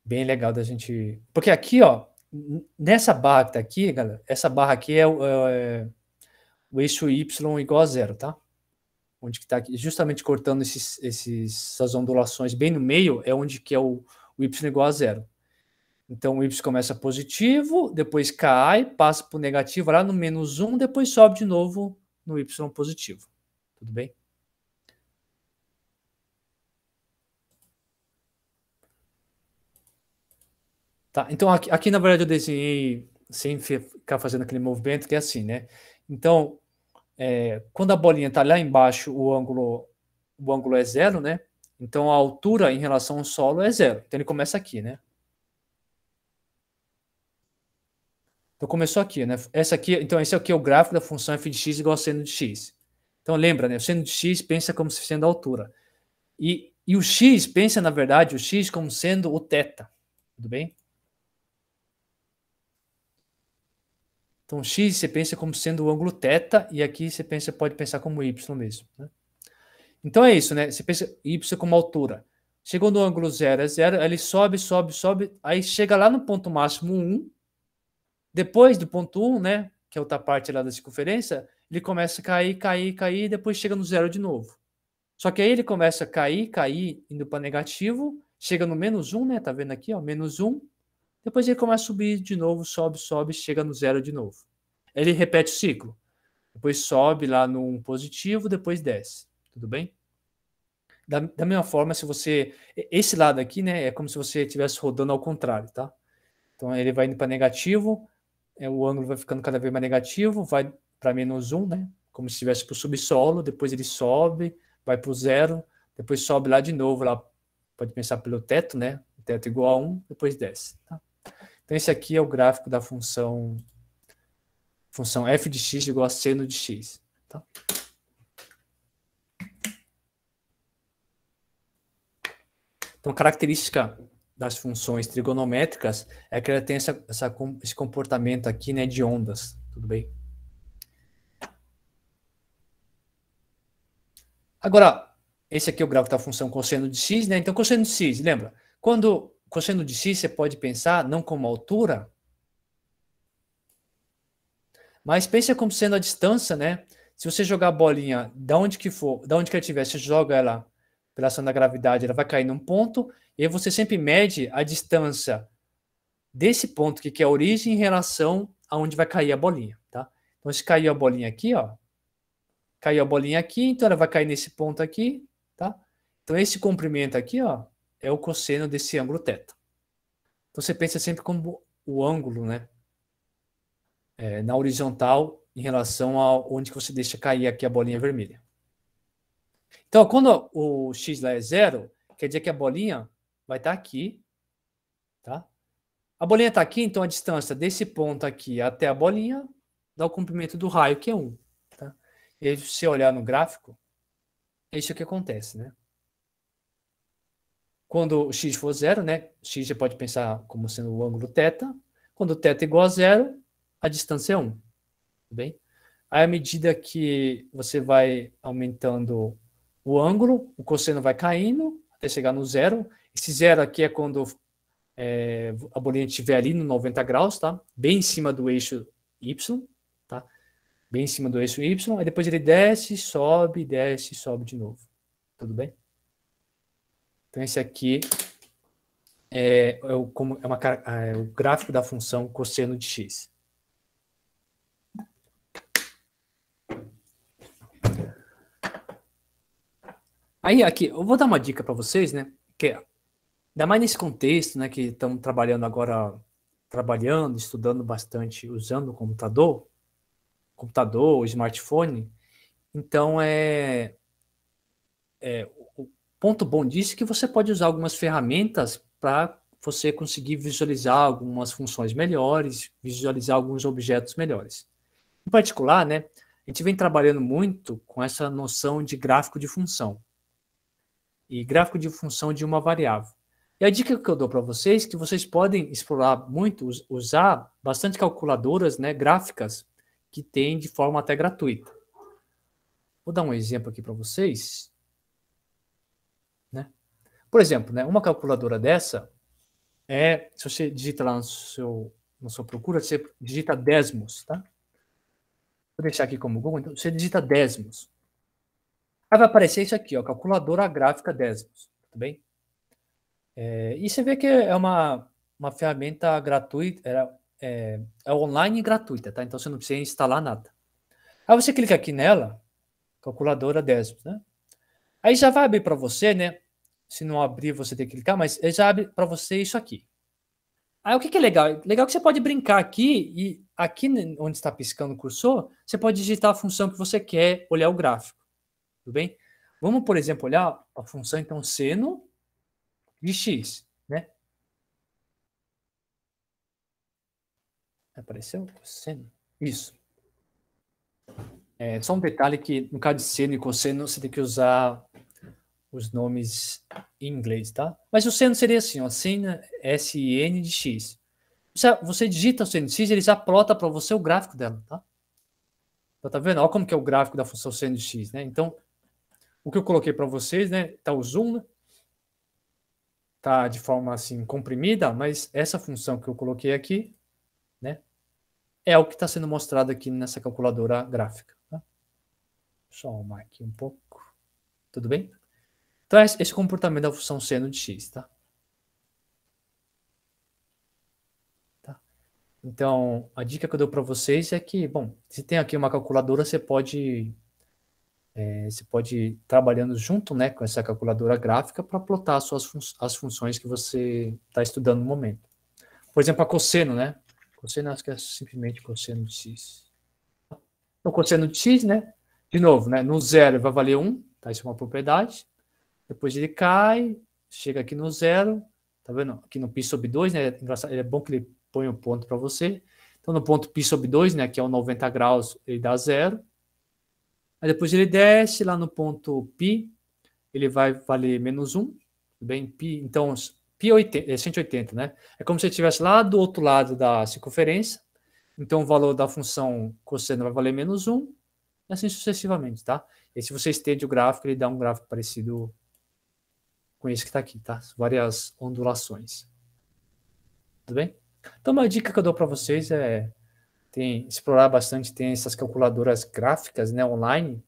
legal da gente... Porque aqui, ó, nessa barra que tá aqui, galera, essa barra aqui é o eixo Y igual a 0, tá? Onde que tá aqui, justamente cortando essas ondulações bem no meio, é onde que é o Y igual a 0. Então, o Y começa positivo, depois cai, passa para o negativo lá no menos 1, depois sobe de novo no Y positivo. Tudo bem? Tá, então aqui na verdade eu desenhei sem ficar fazendo aquele movimento que é assim, né? Então, quando a bolinha está lá embaixo, o ângulo é 0, né? Então a altura em relação ao solo é 0. Então ele começa aqui, né? Então começou aqui, né? Então esse aqui é o gráfico da função f de x igual a seno de x. Então lembra, né? O seno de x pensa como se sendo a altura. E o x pensa, na verdade, o x como sendo o θ. Tudo bem? Então, x você pensa como sendo o ângulo θ, e aqui você pode pensar como y mesmo. Né? Então é isso, né? Você pensa y como altura. Chegou no ângulo 0 é 0, ele sobe, sobe, sobe, aí chega lá no ponto máximo 1. Depois do ponto 1, né? Que é outra parte lá da circunferência, ele começa a cair, cair, cair, e depois chega no 0 de novo. Só que aí ele começa a cair, cair, indo para negativo, chega no menos 1, né? Tá vendo aqui, ó? Menos 1. Depois ele começa a subir de novo, sobe, sobe, chega no 0 de novo. Ele repete o ciclo. Depois sobe lá no 1 positivo, depois desce. Tudo bem? Da mesma forma, se você... Esse lado aqui, né, é como se você estivesse rodando ao contrário, tá? Então ele vai indo para negativo, o ângulo vai ficando cada vez mais negativo, vai para menos 1, né? Como se estivesse para o subsolo, depois ele sobe, vai para o 0, depois sobe lá de novo, lá, pode pensar pelo teto, né? O teto igual a 1, depois desce, tá? Então, esse aqui é o gráfico da função f de x igual a seno de x. Tá? Então, a característica das funções trigonométricas é que ela tem esse comportamento aqui, né, de ondas. Tudo bem? Agora, esse aqui é o gráfico da função cosseno de x, né? Então, cosseno de x, lembra? Quando cosseno de x, você pode pensar não como altura, mas pensa como sendo a distância, né? Se você jogar a bolinha da onde que for, da onde que ela estiver, você joga ela pela ação da gravidade, ela vai cair num ponto, e aí você sempre mede a distância desse ponto que é a origem em relação aonde vai cair a bolinha, tá? Então, se caiu a bolinha aqui, ó, caiu a bolinha aqui, então ela vai cair nesse ponto aqui, tá? Então, esse comprimento aqui, ó, é o cosseno desse ângulo θ. Então, você pensa sempre como o ângulo, né? Na horizontal em relação a onde que você deixa cair aqui a bolinha vermelha. Então, quando o x lá é zero, quer dizer que a bolinha vai estar aqui, tá? A bolinha está aqui, então a distância desse ponto aqui até a bolinha dá o comprimento do raio, que é 1. Tá? E aí, se você olhar no gráfico, é isso que acontece, né? Quando o x for zero, né? X você pode pensar como sendo o ângulo θ. Quando θ é igual a zero, a distância é 1. Tudo bem? Aí, à medida que você vai aumentando o ângulo, o cosseno vai caindo até chegar no zero. Esse zero aqui é quando a bolinha estiver ali no 90 graus, tá? Bem em cima do eixo Y, tá? Bem em cima do eixo Y. Aí depois ele desce, sobe de novo. Tudo bem? Então esse aqui é o gráfico da função cosseno de x. Aí aqui, eu vou dar uma dica para vocês, né? Que ainda mais nesse contexto, né? Que estamos trabalhando agora, estudando bastante, usando o computador, smartphone. Então, o ponto bom disso é que você pode usar algumas ferramentas para você conseguir visualizar algumas funções melhores, visualizar alguns objetos melhores. Em particular, né? A gente vem trabalhando muito com essa noção de gráfico de função. E gráfico de função de uma variável. E a dica que eu dou para vocês é que vocês podem explorar muito, usar bastante calculadoras, né, gráficas que tem de forma até gratuita. Vou dar um exemplo aqui para vocês. Né? Por exemplo, né, uma calculadora dessa se você digita lá na sua procura, você digita décimos, tá? Vou deixar aqui como Google, então você digita décimos. Aí vai aparecer isso aqui, ó, calculadora gráfica décimos, tudo bem? E você vê que é uma ferramenta gratuita, é online e gratuita, tá? Então você não precisa instalar nada. Aí você clica aqui nela, calculadora décimos, né? Aí já vai abrir para você, né? Se não abrir, você tem que clicar, mas ele já abre para você isso aqui. Aí o que é legal? Legal que você pode brincar aqui e aqui onde está piscando o cursor, você pode digitar a função que você quer olhar o gráfico. Tudo bem? Vamos, por exemplo, olhar a função, então, seno de x, né? Apareceu? Seno. Isso. Só um detalhe que, no caso de seno e cosseno, você tem que usar os nomes em inglês, tá? Mas o seno seria assim, ó, seno SN de x. Você digita o seno de x, ele já plota para você o gráfico dela, tá? Então, tá vendo? Olha como que é o gráfico da função seno de x, né? Então, o que eu coloquei para vocês, né? Tá o zoom, né? Tá de forma assim comprimida, mas essa função que eu coloquei aqui, né? É o que está sendo mostrado aqui nessa calculadora gráfica. Tá? Deixa eu arrumar aqui um pouco. Tudo bem? Então, esse comportamento da função seno de x, tá? Então, a dica que eu dou para vocês é que, bom, se tem aqui uma calculadora, você pode ir trabalhando junto, né, com essa calculadora gráfica para plotar as funções que você está estudando no momento. Por exemplo, a cosseno, né? Cosseno acho que é simplesmente cosseno de x. Então, cosseno de x, né? De novo, né? No zero vai valer 1, tá? Isso é uma propriedade. Depois ele cai, chega aqui no zero, tá vendo? Aqui no π sobre 2, né? É bom que ele põe o ponto para você. Então, no ponto π sobre 2, né, que é o 90 graus, ele dá 0. Aí depois ele desce lá no ponto π, ele vai valer menos 1. Tudo bem? Π, então, π é 180, né? É como se você estivesse lá do outro lado da circunferência. Então, o valor da função cosseno vai valer menos 1, e assim sucessivamente, tá? E se você estende o gráfico, ele dá um gráfico parecido com esse que está aqui, tá? Várias ondulações. Tudo bem? Então, uma dica que eu dou para vocês é explorar bastante, tem essas calculadoras gráficas, né, online,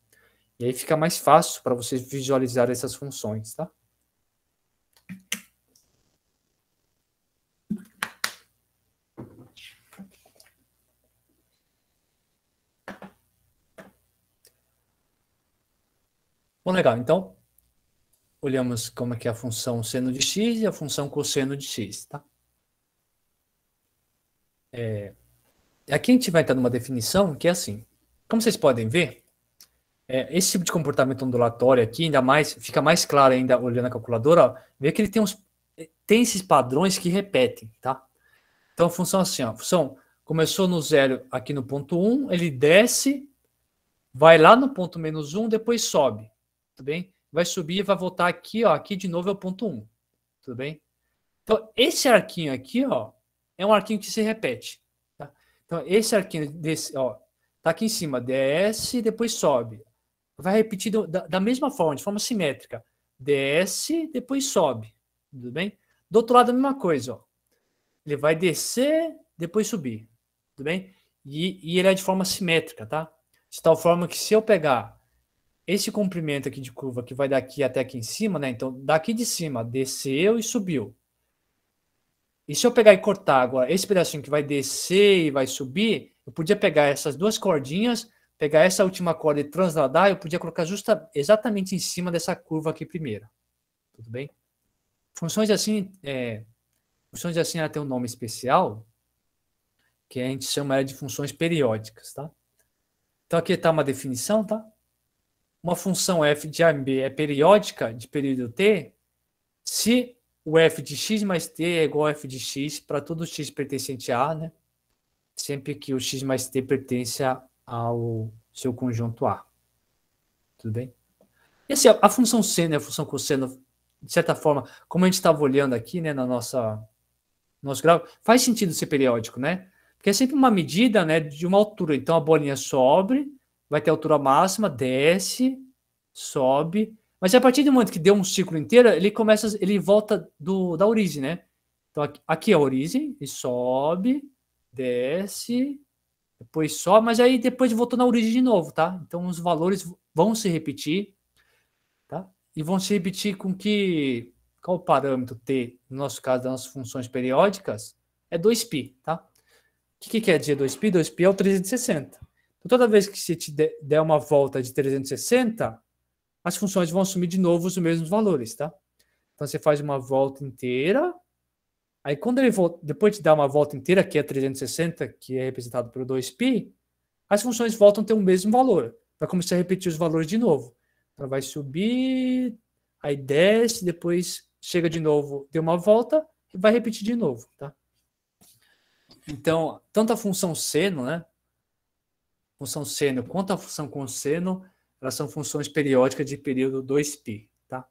e aí fica mais fácil para vocês visualizar essas funções, tá? Bom, legal. Então, olhamos como é que é a função seno de x e a função cosseno de x, tá? Aqui a gente vai entrar numa definição que é assim. Como vocês podem ver, esse tipo de comportamento ondulatório aqui, ainda mais, fica mais claro ainda olhando a calculadora, ó, vê que ele tem esses padrões que repetem, tá? Então, a função assim, ó, a função começou no 0 aqui no ponto 1, ele desce, vai lá no ponto menos 1, depois sobe, tudo bem? Vai subir e vai voltar aqui, ó, aqui de novo é o ponto 1, tudo bem? Então, esse arquinho aqui, ó, é um arquinho que se repete, tá? Então, esse arquinho desse, ó, tá aqui em cima, desce, depois sobe. Vai repetir da mesma forma, de forma simétrica. Desce, depois sobe, tudo bem? Do outro lado, a mesma coisa, ó. Ele vai descer, depois subir, tudo bem? E ele é de forma simétrica, tá? De tal forma que se eu pegar esse comprimento aqui de curva que vai daqui até aqui em cima, né? Então, daqui de cima, desceu e subiu. E se eu pegar e cortar agora esse pedacinho que vai descer e vai subir, eu podia pegar essas duas cordinhas, pegar essa última corda e transladar, eu podia colocar exatamente em cima dessa curva aqui primeira. Tudo bem? Funções assim, ela tem um nome especial, que a gente chama ela de funções periódicas, tá? Então aqui está uma definição, tá? Uma função f de a em b é periódica de período t se o f de x mais t é igual a f de x para todo x pertencente a A, né? Sempre que o x mais t pertence ao seu conjunto A. Tudo bem? E assim, a função seno e a função cosseno, de certa forma, como a gente estava olhando aqui, né, nosso gráfico, faz sentido ser periódico, né? Porque é sempre uma medida, né, de uma altura. Então, a bolinha sobe, vai ter altura máxima, desce, sobe. Mas a partir do momento que deu um ciclo inteiro, ele volta da origem, né? Então, aqui é a origem, ele sobe, desce, depois sobe, mas aí depois voltou na origem de novo, tá? Então, os valores vão se repetir, tá? E vão se repetir com que... Qual o parâmetro t, no nosso caso, das nossas funções periódicas? É 2π, tá? O que quer dizer 2π? 2π é o 360. Então, toda vez que você te der uma volta de 360, as funções vão assumir de novo os mesmos valores, tá? Então, você faz uma volta inteira, aí quando ele depois de dar uma volta inteira, que é 360, que é representado pelo 2π, as funções voltam a ter o mesmo valor. Vai começar a repetir os valores de novo. Então, vai subir, aí desce, depois chega de novo, deu uma volta e vai repetir de novo, tá? Então, tanto a função seno, né? Função seno quanto a função cosseno, elas são funções periódicas de período 2π, tá?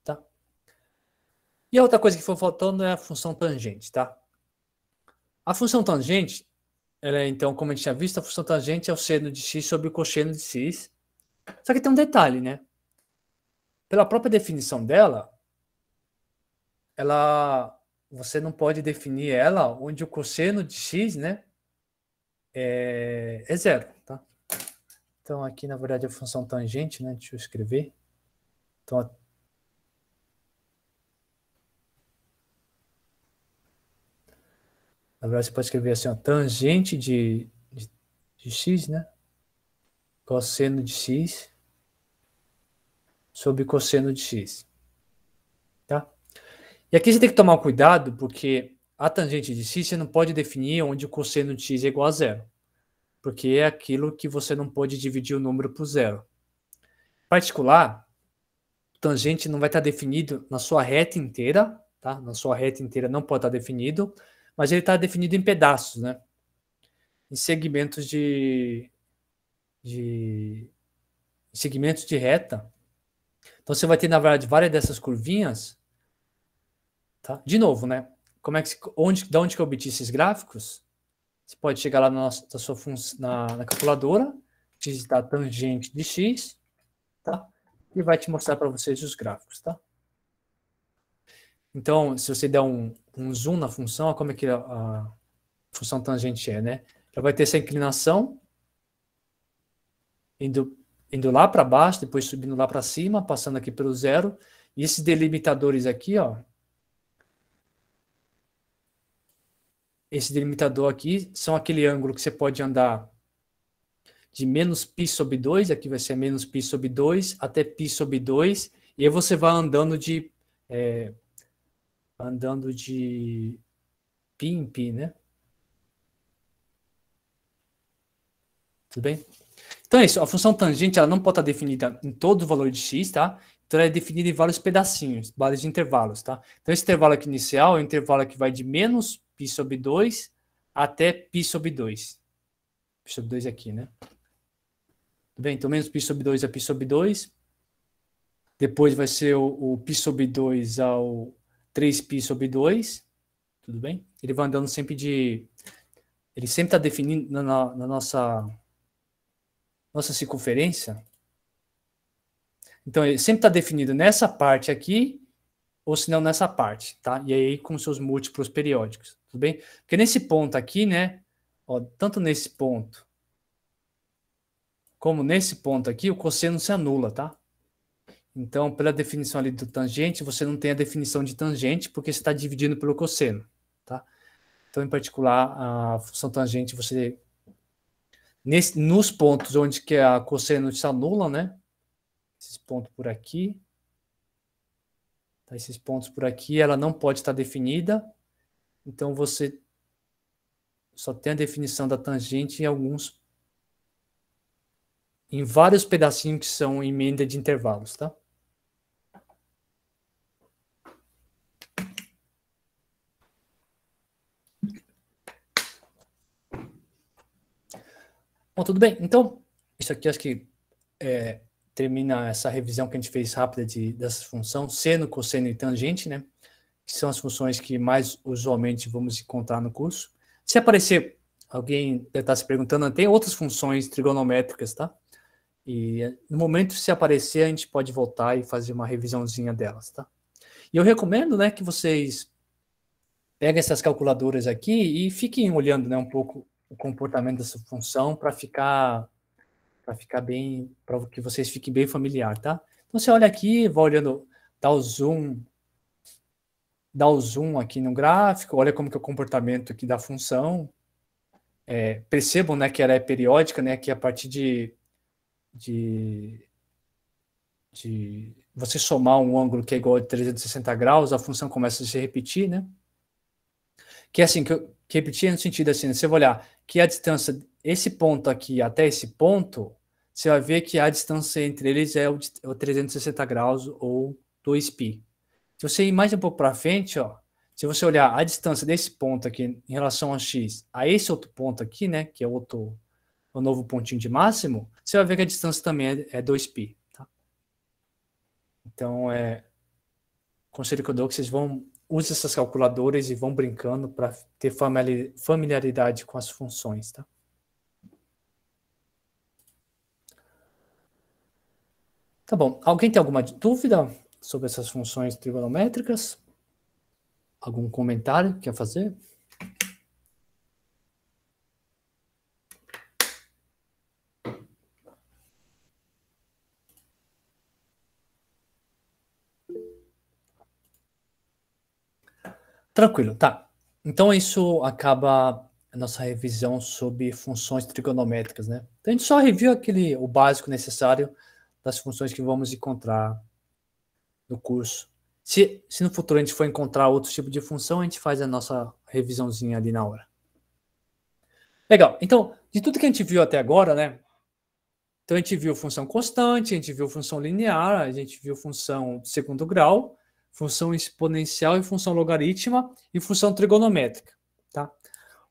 Tá? E a outra coisa que foi faltando é a função tangente, tá? A função tangente, ela é, então, como a gente tinha visto, a função tangente é o seno de x sobre o cosseno de x. Só que tem um detalhe, né? Pela própria definição dela, você não pode definir ela onde o cosseno de x, né, é zero, tá? Então, aqui, na verdade, a função tangente, né? Deixa eu escrever. Então, na verdade, você pode escrever assim, ó, tangente de x, né? Cosseno de x sobre cosseno de x. Tá? E aqui você tem que tomar cuidado, porque a tangente de x você não pode definir onde o cosseno de x é igual a zero. Porque é aquilo que você não pode dividir o número por zero. Em particular, tangente não vai estar definido na sua reta inteira, tá? Na sua reta inteira não pode estar definido, mas ele está definido em pedaços, né? Em segmentos de segmentos de reta. Então você vai ter, na verdade, várias dessas curvinhas, tá? De novo, né? Como é que da onde que eu obtive esses gráficos? Você pode chegar lá na calculadora, digitar tangente de x, tá? E vai te mostrar para vocês os gráficos, tá? Então, se você der um zoom na função, como é que a função tangente é, né? Ela vai ter essa inclinação indo lá para baixo, depois subindo lá para cima, passando aqui pelo zero. E esses delimitadores aqui, ó. Esse delimitador aqui são aquele ângulo que você pode andar de menos π sobre 2, aqui vai ser menos π sobre 2, até π sobre 2, e aí você vai andando de π em π, né? Tudo bem? Então é isso, a função tangente ela não pode estar definida em todo o valor de x, tá? Então ela é definida em vários pedacinhos, vários intervalos, tá? Então esse intervalo aqui inicial é um intervalo que vai de menos π sobre 2 até π sobre 2. Π sobre 2 aqui, né? Tudo bem? Então menos π sobre 2 a π sobre 2. Depois vai ser o π sobre 2 ao 3π sobre 2. Tudo bem? Ele vai andando sempre ele sempre está definindo na nossa circunferência. Então, ele sempre está definido nessa parte aqui, ou se não nessa parte, tá? E aí com seus múltiplos periódicos, tudo bem? Porque nesse ponto aqui, né? Ó, tanto nesse ponto como nesse ponto aqui, o cosseno se anula, tá? Então, pela definição ali do tangente, você não tem a definição de tangente, porque você está dividindo pelo cosseno, tá? Então, em particular, a função tangente, você... nos pontos onde que a cosseno se anula, né? Esses pontos por aqui. Tá? Esses pontos por aqui, ela não pode estar definida. Então, você só tem a definição da tangente em vários pedacinhos que são emenda de intervalos, tá? Bom, tudo bem. Então, isso aqui acho que termina essa revisão que a gente fez rápida dessa função, seno, cosseno e tangente, né? Que são as funções que mais usualmente vamos encontrar no curso. Se aparecer, alguém deve estar se perguntando, tem outras funções trigonométricas, tá? E no momento se aparecer, a gente pode voltar e fazer uma revisãozinha delas, tá? E eu recomendo, né, que vocês peguem essas calculadoras aqui e fiquem olhando, né, um pouco o comportamento dessa função para ficar bem, para que vocês fiquem bem familiar, tá? Então você olha aqui, vai olhando, dá o zoom aqui no gráfico, olha como que é o comportamento aqui da função. Percebam, né, que ela é periódica, né, que a partir de você somar um ângulo que é igual a 360 graus, a função começa a se repetir, né? Que é assim, que repetir no sentido assim, você vai olhar que a distância, esse ponto aqui até esse ponto, você vai ver que a distância entre eles é o 360 graus ou 2π. Se você ir mais um pouco para frente, ó, se você olhar a distância desse ponto aqui em relação a x, a esse outro ponto aqui, né, que é o novo pontinho de máximo, você vai ver que a distância também é 2π. Tá? Então, conselho que eu dou que vocês use essas calculadoras e vão brincando para ter familiaridade com as funções. Tá? Tá bom. Alguém tem alguma dúvida sobre essas funções trigonométricas? Algum comentário quer fazer? Tranquilo, tá. Então isso acaba a nossa revisão sobre funções trigonométricas, né? Então a gente só reviu o básico necessário das funções que vamos encontrar no curso. Se no futuro a gente for encontrar outro tipo de função, a gente faz a nossa revisãozinha ali na hora. Legal. Então, de tudo que a gente viu até agora, né? Então, a gente viu função constante, a gente viu função linear, a gente viu função de segundo grau, função exponencial e função logarítmica e função trigonométrica, tá?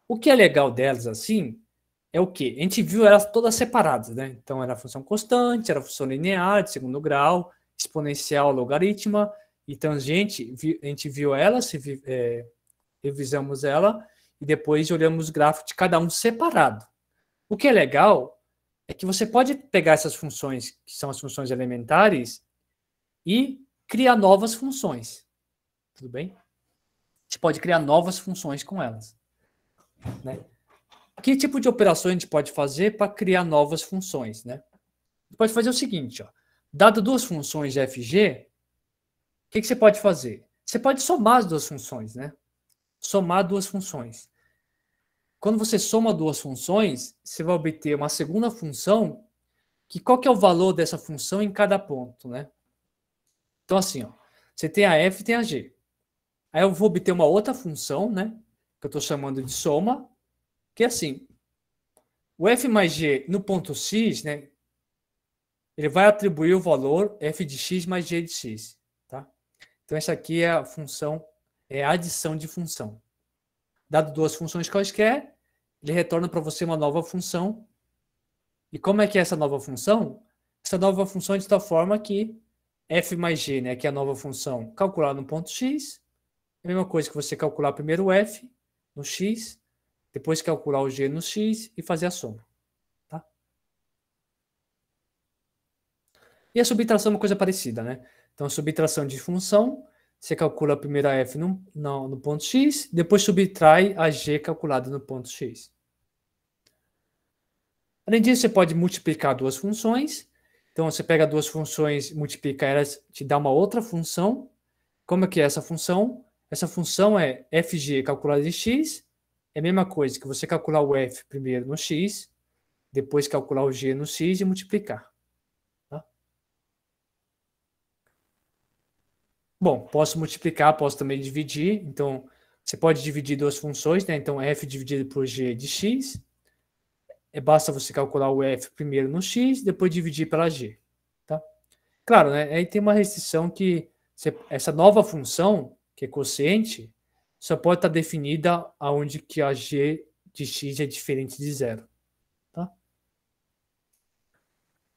O que é legal delas, assim, é o quê? A gente viu elas todas separadas, né? Então, era função constante, era função linear de segundo grau, exponencial, logarítmica e tangente. A gente viu elas, revisamos ela e depois olhamos o gráfico de cada um separado. O que é legal é que você pode pegar essas funções, que são as funções elementares, e criar novas funções. Tudo bem? Você pode criar novas funções com elas, né? Que tipo de operações a gente pode fazer para criar novas funções, né? Você pode fazer o seguinte, ó. Dado duas funções de f e g, o que você pode fazer? Você pode somar as duas funções, né? Somar duas funções. Quando você soma duas funções, você vai obter uma segunda função, que qual que é o valor dessa função em cada ponto, né? Então, assim, ó, você tem a f e tem a g. Aí eu vou obter uma outra função, né? Que eu estou chamando de soma, que é assim, o f mais g no ponto x, né? Ele vai atribuir o valor f de x mais g de x, tá? Então, essa aqui é a função, é a adição de função. Dado duas funções quaisquer, ele retorna para você uma nova função. E como é que é essa nova função? Essa nova função é de tal forma que f mais g, né, que é a nova função calculada no ponto x, é a mesma coisa que você calcular primeiro o f no x, depois calcular o g no x e fazer a soma. Tá? E a subtração é uma coisa parecida, né? Então, a subtração de função, você calcula primeiro a f no ponto x, depois subtrai a g calculada no ponto x. Além disso, você pode multiplicar duas funções. Então, você pega duas funções, multiplica elas, te dá uma outra função. Como é que é essa função? Essa função é fg calculado em x. É a mesma coisa que você calcular o f primeiro no x, depois calcular o g no x e multiplicar. Tá? Bom, posso multiplicar, posso também dividir. Então, você pode dividir duas funções, né? Então, f dividido por g de x. Basta você calcular o f primeiro no x, depois dividir pela g. Tá? Claro, né? Aí tem uma restrição que essa nova função, que é quociente, só pode estar definida aonde que a g de x é diferente de zero. Tá?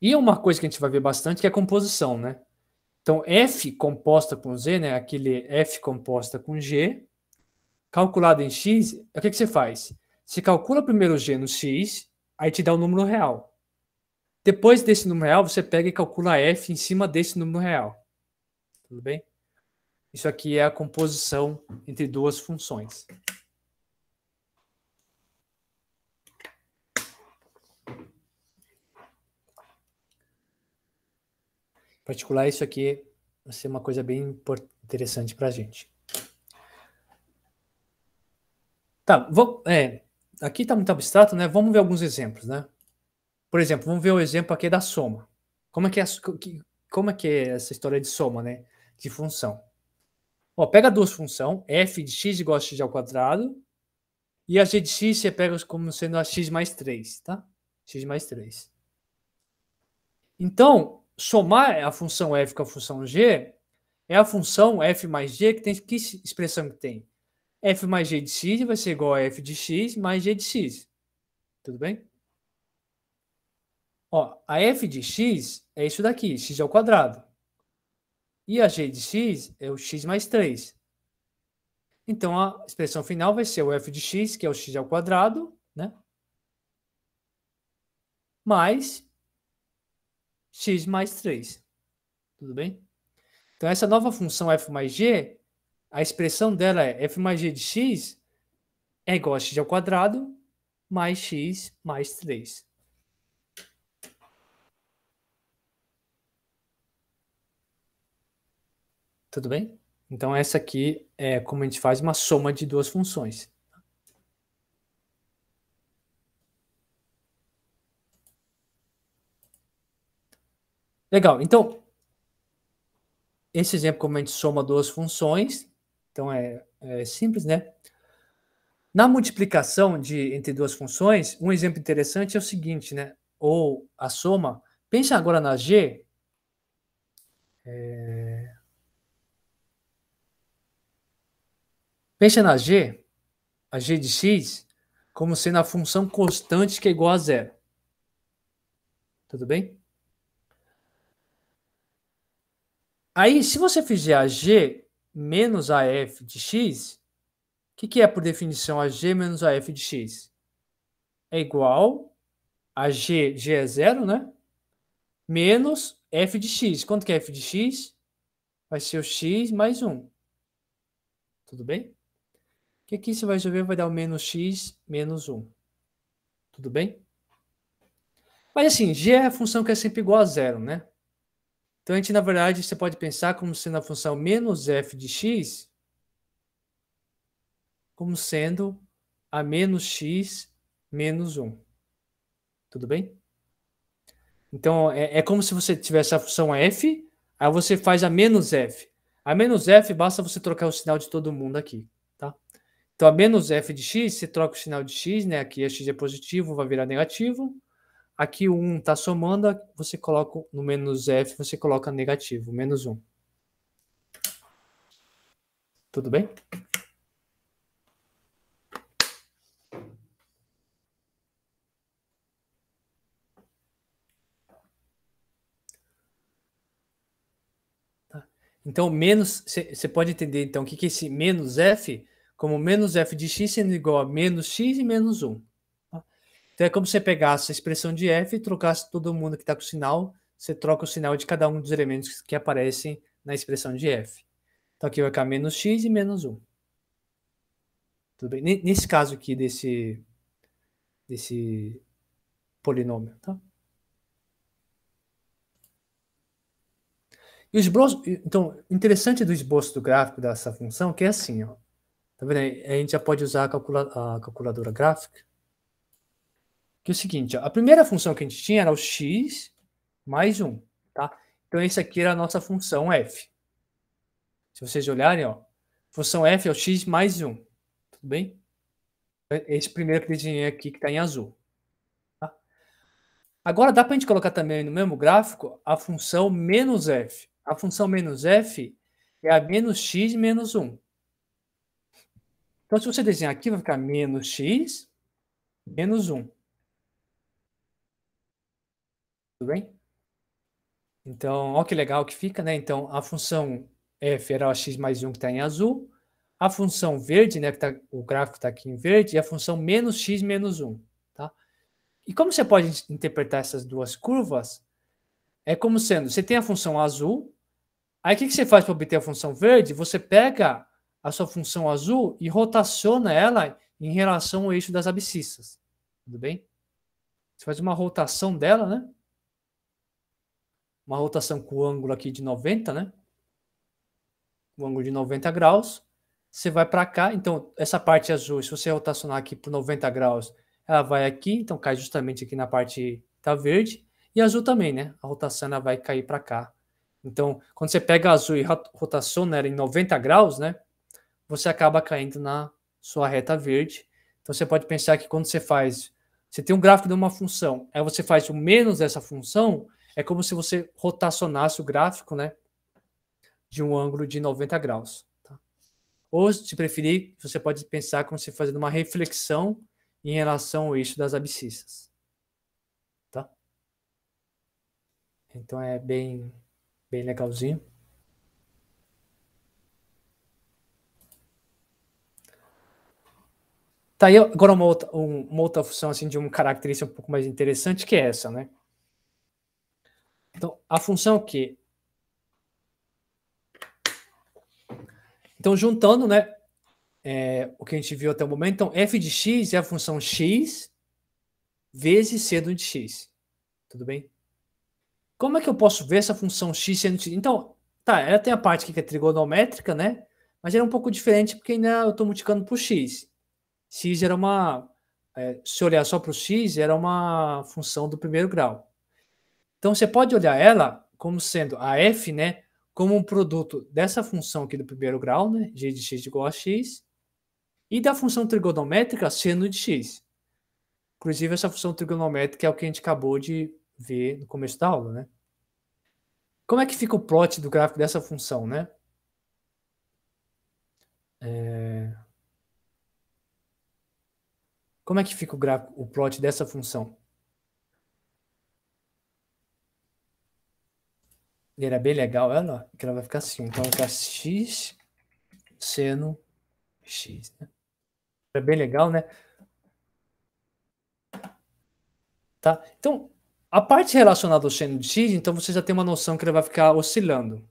E uma coisa que a gente vai ver bastante que é a composição, né? Então, f composta com z, né? Aquele f composta com g, calculado em x, o que você faz? Você calcula primeiro o g no x, aí te dá o número real. Depois desse número real, você pega e calcula f em cima desse número real. Tudo bem? Isso aqui é a composição entre duas funções. Em particular, isso aqui vai ser uma coisa bem interessante para a gente. Tá, aqui está muito abstrato, né? Vamos ver alguns exemplos, né? Por exemplo, vamos ver o exemplo aqui da soma. Como é que é essa história de soma, né? De função. Ó, pega duas funções, f de x igual a x ao quadrado, e a g de x você pega como sendo a x mais 3, tá? X mais 3. Então, somar a função f com a função g é a função f mais g que tem que expressão que tem? F mais g de x vai ser igual a f de x mais g de x. Tudo bem? Ó, a f de x é isso daqui, x ao quadrado. E a g de x é o x mais 3. Então, a expressão final vai ser o f de x, que é o x ao quadrado, né? Mais x mais 3. Tudo bem? Então, essa nova função f mais g, a expressão dela é f mais g de x é igual a x ao quadrado mais x mais 3. Tudo bem? Então, essa aqui é como a gente faz uma soma de duas funções. Legal. Então, esse exemplo, como a gente soma duas funções, então é simples, né? Na multiplicação entre duas funções, um exemplo interessante é o seguinte, né? Ou a soma, Pensa agora na g. Pensa na g, a g de x, como sendo a função constante que é igual a zero. Tudo bem? Aí, se você fizer a g menos a f de x, o que é, por definição, a g menos a f de x? É igual a g é zero, né? Menos f de x. Quanto que é f de x? Vai ser o x mais 1. Tudo bem? Que aqui você vai resolver, vai dar o menos x menos 1. Tudo bem? Mas assim, g é a função que é sempre igual a zero, né? Então a gente, na verdade, você pode pensar como sendo a função menos f de x como sendo a menos x menos 1. Tudo bem? Então é como se você tivesse a função f, aí você faz a menos f. A menos f basta você trocar o sinal de todo mundo aqui, tá? Então a menos f de x, você troca o sinal de x, né? Aqui x é positivo, vai virar negativo. Aqui o 1 está somando, você coloca no menos f, você coloca negativo, menos 1. Tudo bem? Tá. Então, menos, você pode entender então o que é esse menos f, como menos f de x sendo igual a menos x e menos 1. Tá? Então é como se você pegasse a expressão de f e trocasse todo mundo que está com o sinal, você troca o sinal de cada um dos elementos que aparecem na expressão de f. Então aqui vai ficar menos x e menos 1. Tudo bem? Nesse caso aqui desse polinômio, tá? E o esboço, então, interessante do esboço do gráfico dessa função que é assim, ó. Tá vendo aí? A gente já pode usar a calculadora gráfica. Que é o seguinte, ó, a primeira função que a gente tinha era o x mais 1, tá? Então, esse aqui era a nossa função f. Se vocês olharem, ó, função f é o x mais 1, tudo bem? Esse primeiro que eu desenhei aqui que está em azul. Tá? Agora, dá para a gente colocar também no mesmo gráfico a função menos f. A função menos f é a menos x menos 1. Então, se você desenhar aqui, vai ficar menos x menos 1. Tudo bem? Então, olha que legal que fica, né? Então, a função f era o x mais 1 que está em azul, a função verde, né, o gráfico está aqui em verde, e a função menos x menos 1. Tá? E como você pode interpretar essas duas curvas? É como sendo, você tem a função azul, aí o que você faz para obter a função verde? Você pega a sua função azul e rotaciona ela em relação ao eixo das abscissas. Tudo bem? Você faz uma rotação dela, né? Uma rotação com o ângulo aqui de 90, né? O ângulo de 90 graus. Você vai para cá, então essa parte azul, se você rotacionar aqui por 90 graus, ela vai aqui, então cai justamente aqui na parte tá verde. E azul também, né? A rotação ela vai cair para cá. Então, quando você pega azul e rotaciona ela em 90 graus, né? Você acaba caindo na sua reta verde. Então, você pode pensar que quando você tem um gráfico de uma função, aí você faz o menos dessa função, é como se você rotacionasse o gráfico, né? De um ângulo de 90 graus. Tá? Ou, se preferir, você pode pensar como se fazendo uma reflexão em relação ao eixo das abscissas. Tá? Então, é bem legalzinho. Tá aí agora uma outra função assim, de uma característica um pouco mais interessante, que é essa, né? Então, a função que... Então, juntando, né, o que a gente viu até o momento, então, f de x é a função x vezes seno de x. Tudo bem? Como é que eu posso ver essa função x seno de x? Então, tá, ela tem a parte aqui que é trigonométrica, né? Mas ela é um pouco diferente porque ainda eu estou multiplicando por x. X era uma... se olhar só para o x, era uma função do primeiro grau. Então, você pode olhar ela como sendo a f, né, como um produto dessa função aqui do primeiro grau, né, g de x igual a x, e da função trigonométrica seno de x. Inclusive, essa função trigonométrica é o que a gente acabou de ver no começo da aula, né? Como é que fica o plot do gráfico dessa função, né? Como é que fica o plot dessa função? Ele era bem legal, ela, que ela vai ficar assim. Então, vai ficar x seno x, né? É bem legal, né? Tá? Então, a parte relacionada ao seno de x, então você já tem uma noção que ele vai ficar oscilando.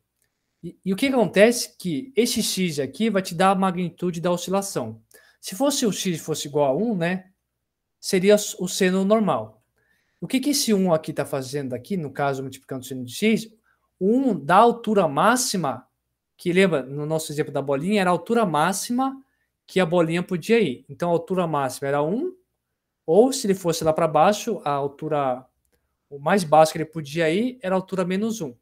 E o que acontece é que esse x aqui vai te dar a magnitude da oscilação. Se fosse o x fosse igual a 1, né, seria o seno normal. O que esse 1 aqui está fazendo aqui, no caso, multiplicando o seno de x? O 1 da altura máxima, que lembra, no nosso exemplo da bolinha, era a altura máxima que a bolinha podia ir. Então, a altura máxima era 1, ou se ele fosse lá para baixo, a altura, o mais baixo que ele podia ir era a altura menos 1.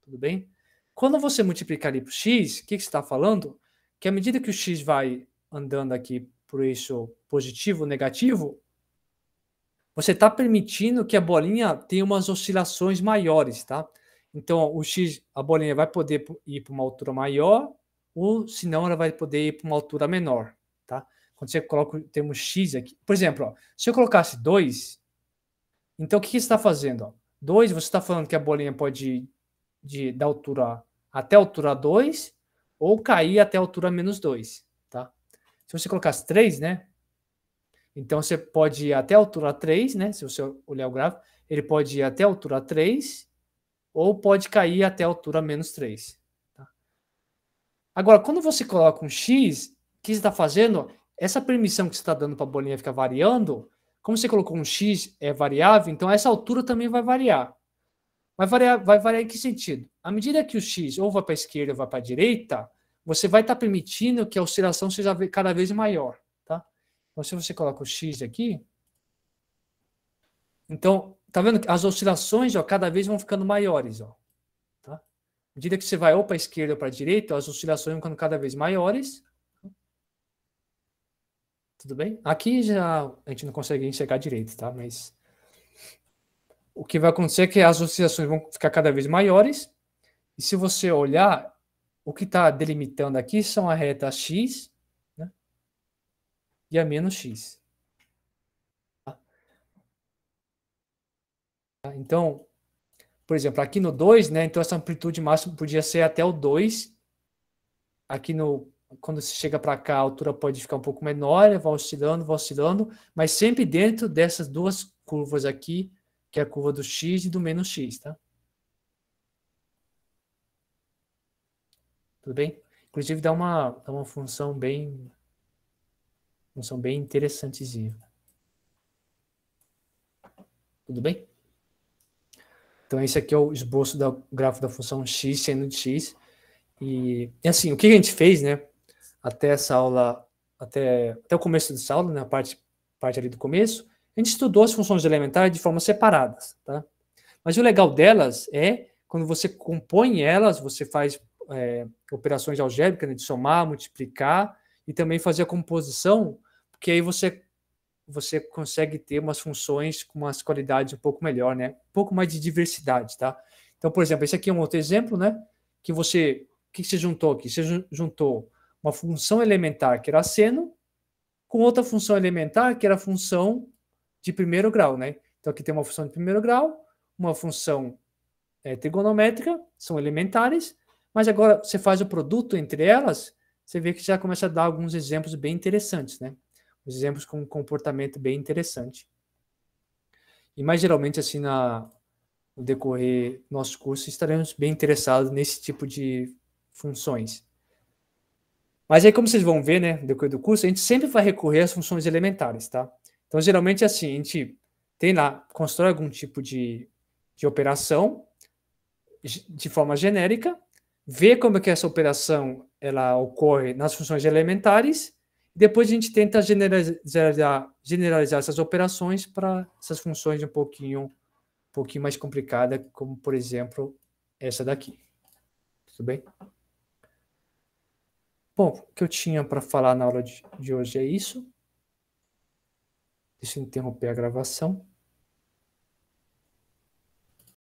Tudo bem? Quando você multiplicar ali por x, o que você está falando? Que à medida que o x vai andando aqui por eixo positivo ou negativo, você está permitindo que a bolinha tenha umas oscilações maiores, tá? Então, o x, a bolinha vai poder ir para uma altura maior, ou se não, ela vai poder ir para uma altura menor, tá? Quando você coloca o termo x aqui, por exemplo, ó, se eu colocasse 2, então o que você está fazendo? Ó? 2, você está falando que a bolinha pode ir da altura até a altura 2 ou cair até a altura menos 2, tá? Se você colocasse 3, né? Então você pode ir até a altura 3, né? Se você olhar o gráfico, ele pode ir até a altura 3 ou pode cair até a altura menos 3. Tá? Agora, quando você coloca um x, o que você está fazendo? Essa permissão que você está dando para a bolinha ficar variando, como você colocou um x é variável, então essa altura também vai variar. Vai variar em que sentido? À medida que o x ou vai para a esquerda ou vai para a direita, você vai estar permitindo que a oscilação seja cada vez maior. Tá? Então, se você coloca o x aqui, então, tá vendo que as oscilações ó, cada vez vão ficando maiores. Ó, tá? À medida que você vai ou para a esquerda ou para a direita, ó, as oscilações vão ficando cada vez maiores. Tudo bem? Aqui já a gente não consegue enxergar direito, tá? Mas o que vai acontecer é que as oscilações vão ficar cada vez maiores. E se você olhar, o que está delimitando aqui são a reta x, né, e a menos x. Tá? Então, por exemplo, aqui no 2, né, então essa amplitude máxima podia ser até o 2. Aqui quando se chega para cá, a altura pode ficar um pouco menor, vai oscilando, mas sempre dentro dessas duas curvas aqui, que é a curva do x e do menos x, tá? Tudo bem? Inclusive dá uma função bem interessantezinha. Tudo bem? Então esse aqui é o esboço do gráfico da função x seno de x. E assim, o que a gente fez, né? Até essa aula, até o começo dessa aula, né, a parte ali do começo, a gente estudou as funções elementares de forma separadas, tá? Mas o legal delas é quando você compõe elas, você faz operações algébricas, né, de somar, multiplicar e também fazer a composição, porque aí você consegue ter umas funções com umas qualidades um pouco melhor, né? Um pouco mais de diversidade, tá? Então, por exemplo, esse aqui é um outro exemplo, né? Que o que você juntou aqui? Você juntou uma função elementar que era seno com outra função elementar que era função de primeiro grau, né? Então aqui tem uma função de primeiro grau, uma função trigonométrica, são elementares, mas agora você faz o produto entre elas, você vê que já começa a dar alguns exemplos bem interessantes, né? Os exemplos com um comportamento bem interessante. E mais geralmente, assim, no decorrer do nosso curso, estaremos bem interessados nesse tipo de funções. Mas aí, como vocês vão ver, né, no decorrer do curso, a gente sempre vai recorrer às funções elementares, tá? Então, geralmente, assim, a gente tem lá, constrói algum tipo de operação de forma genérica, vê como é que essa operação ela ocorre nas funções elementares, e depois a gente tenta generalizar essas operações para essas funções um pouquinho mais complicadas, como, por exemplo, essa daqui. Tudo bem? Bom, o que eu tinha para falar na aula de hoje é isso. Deixa eu interromper a gravação.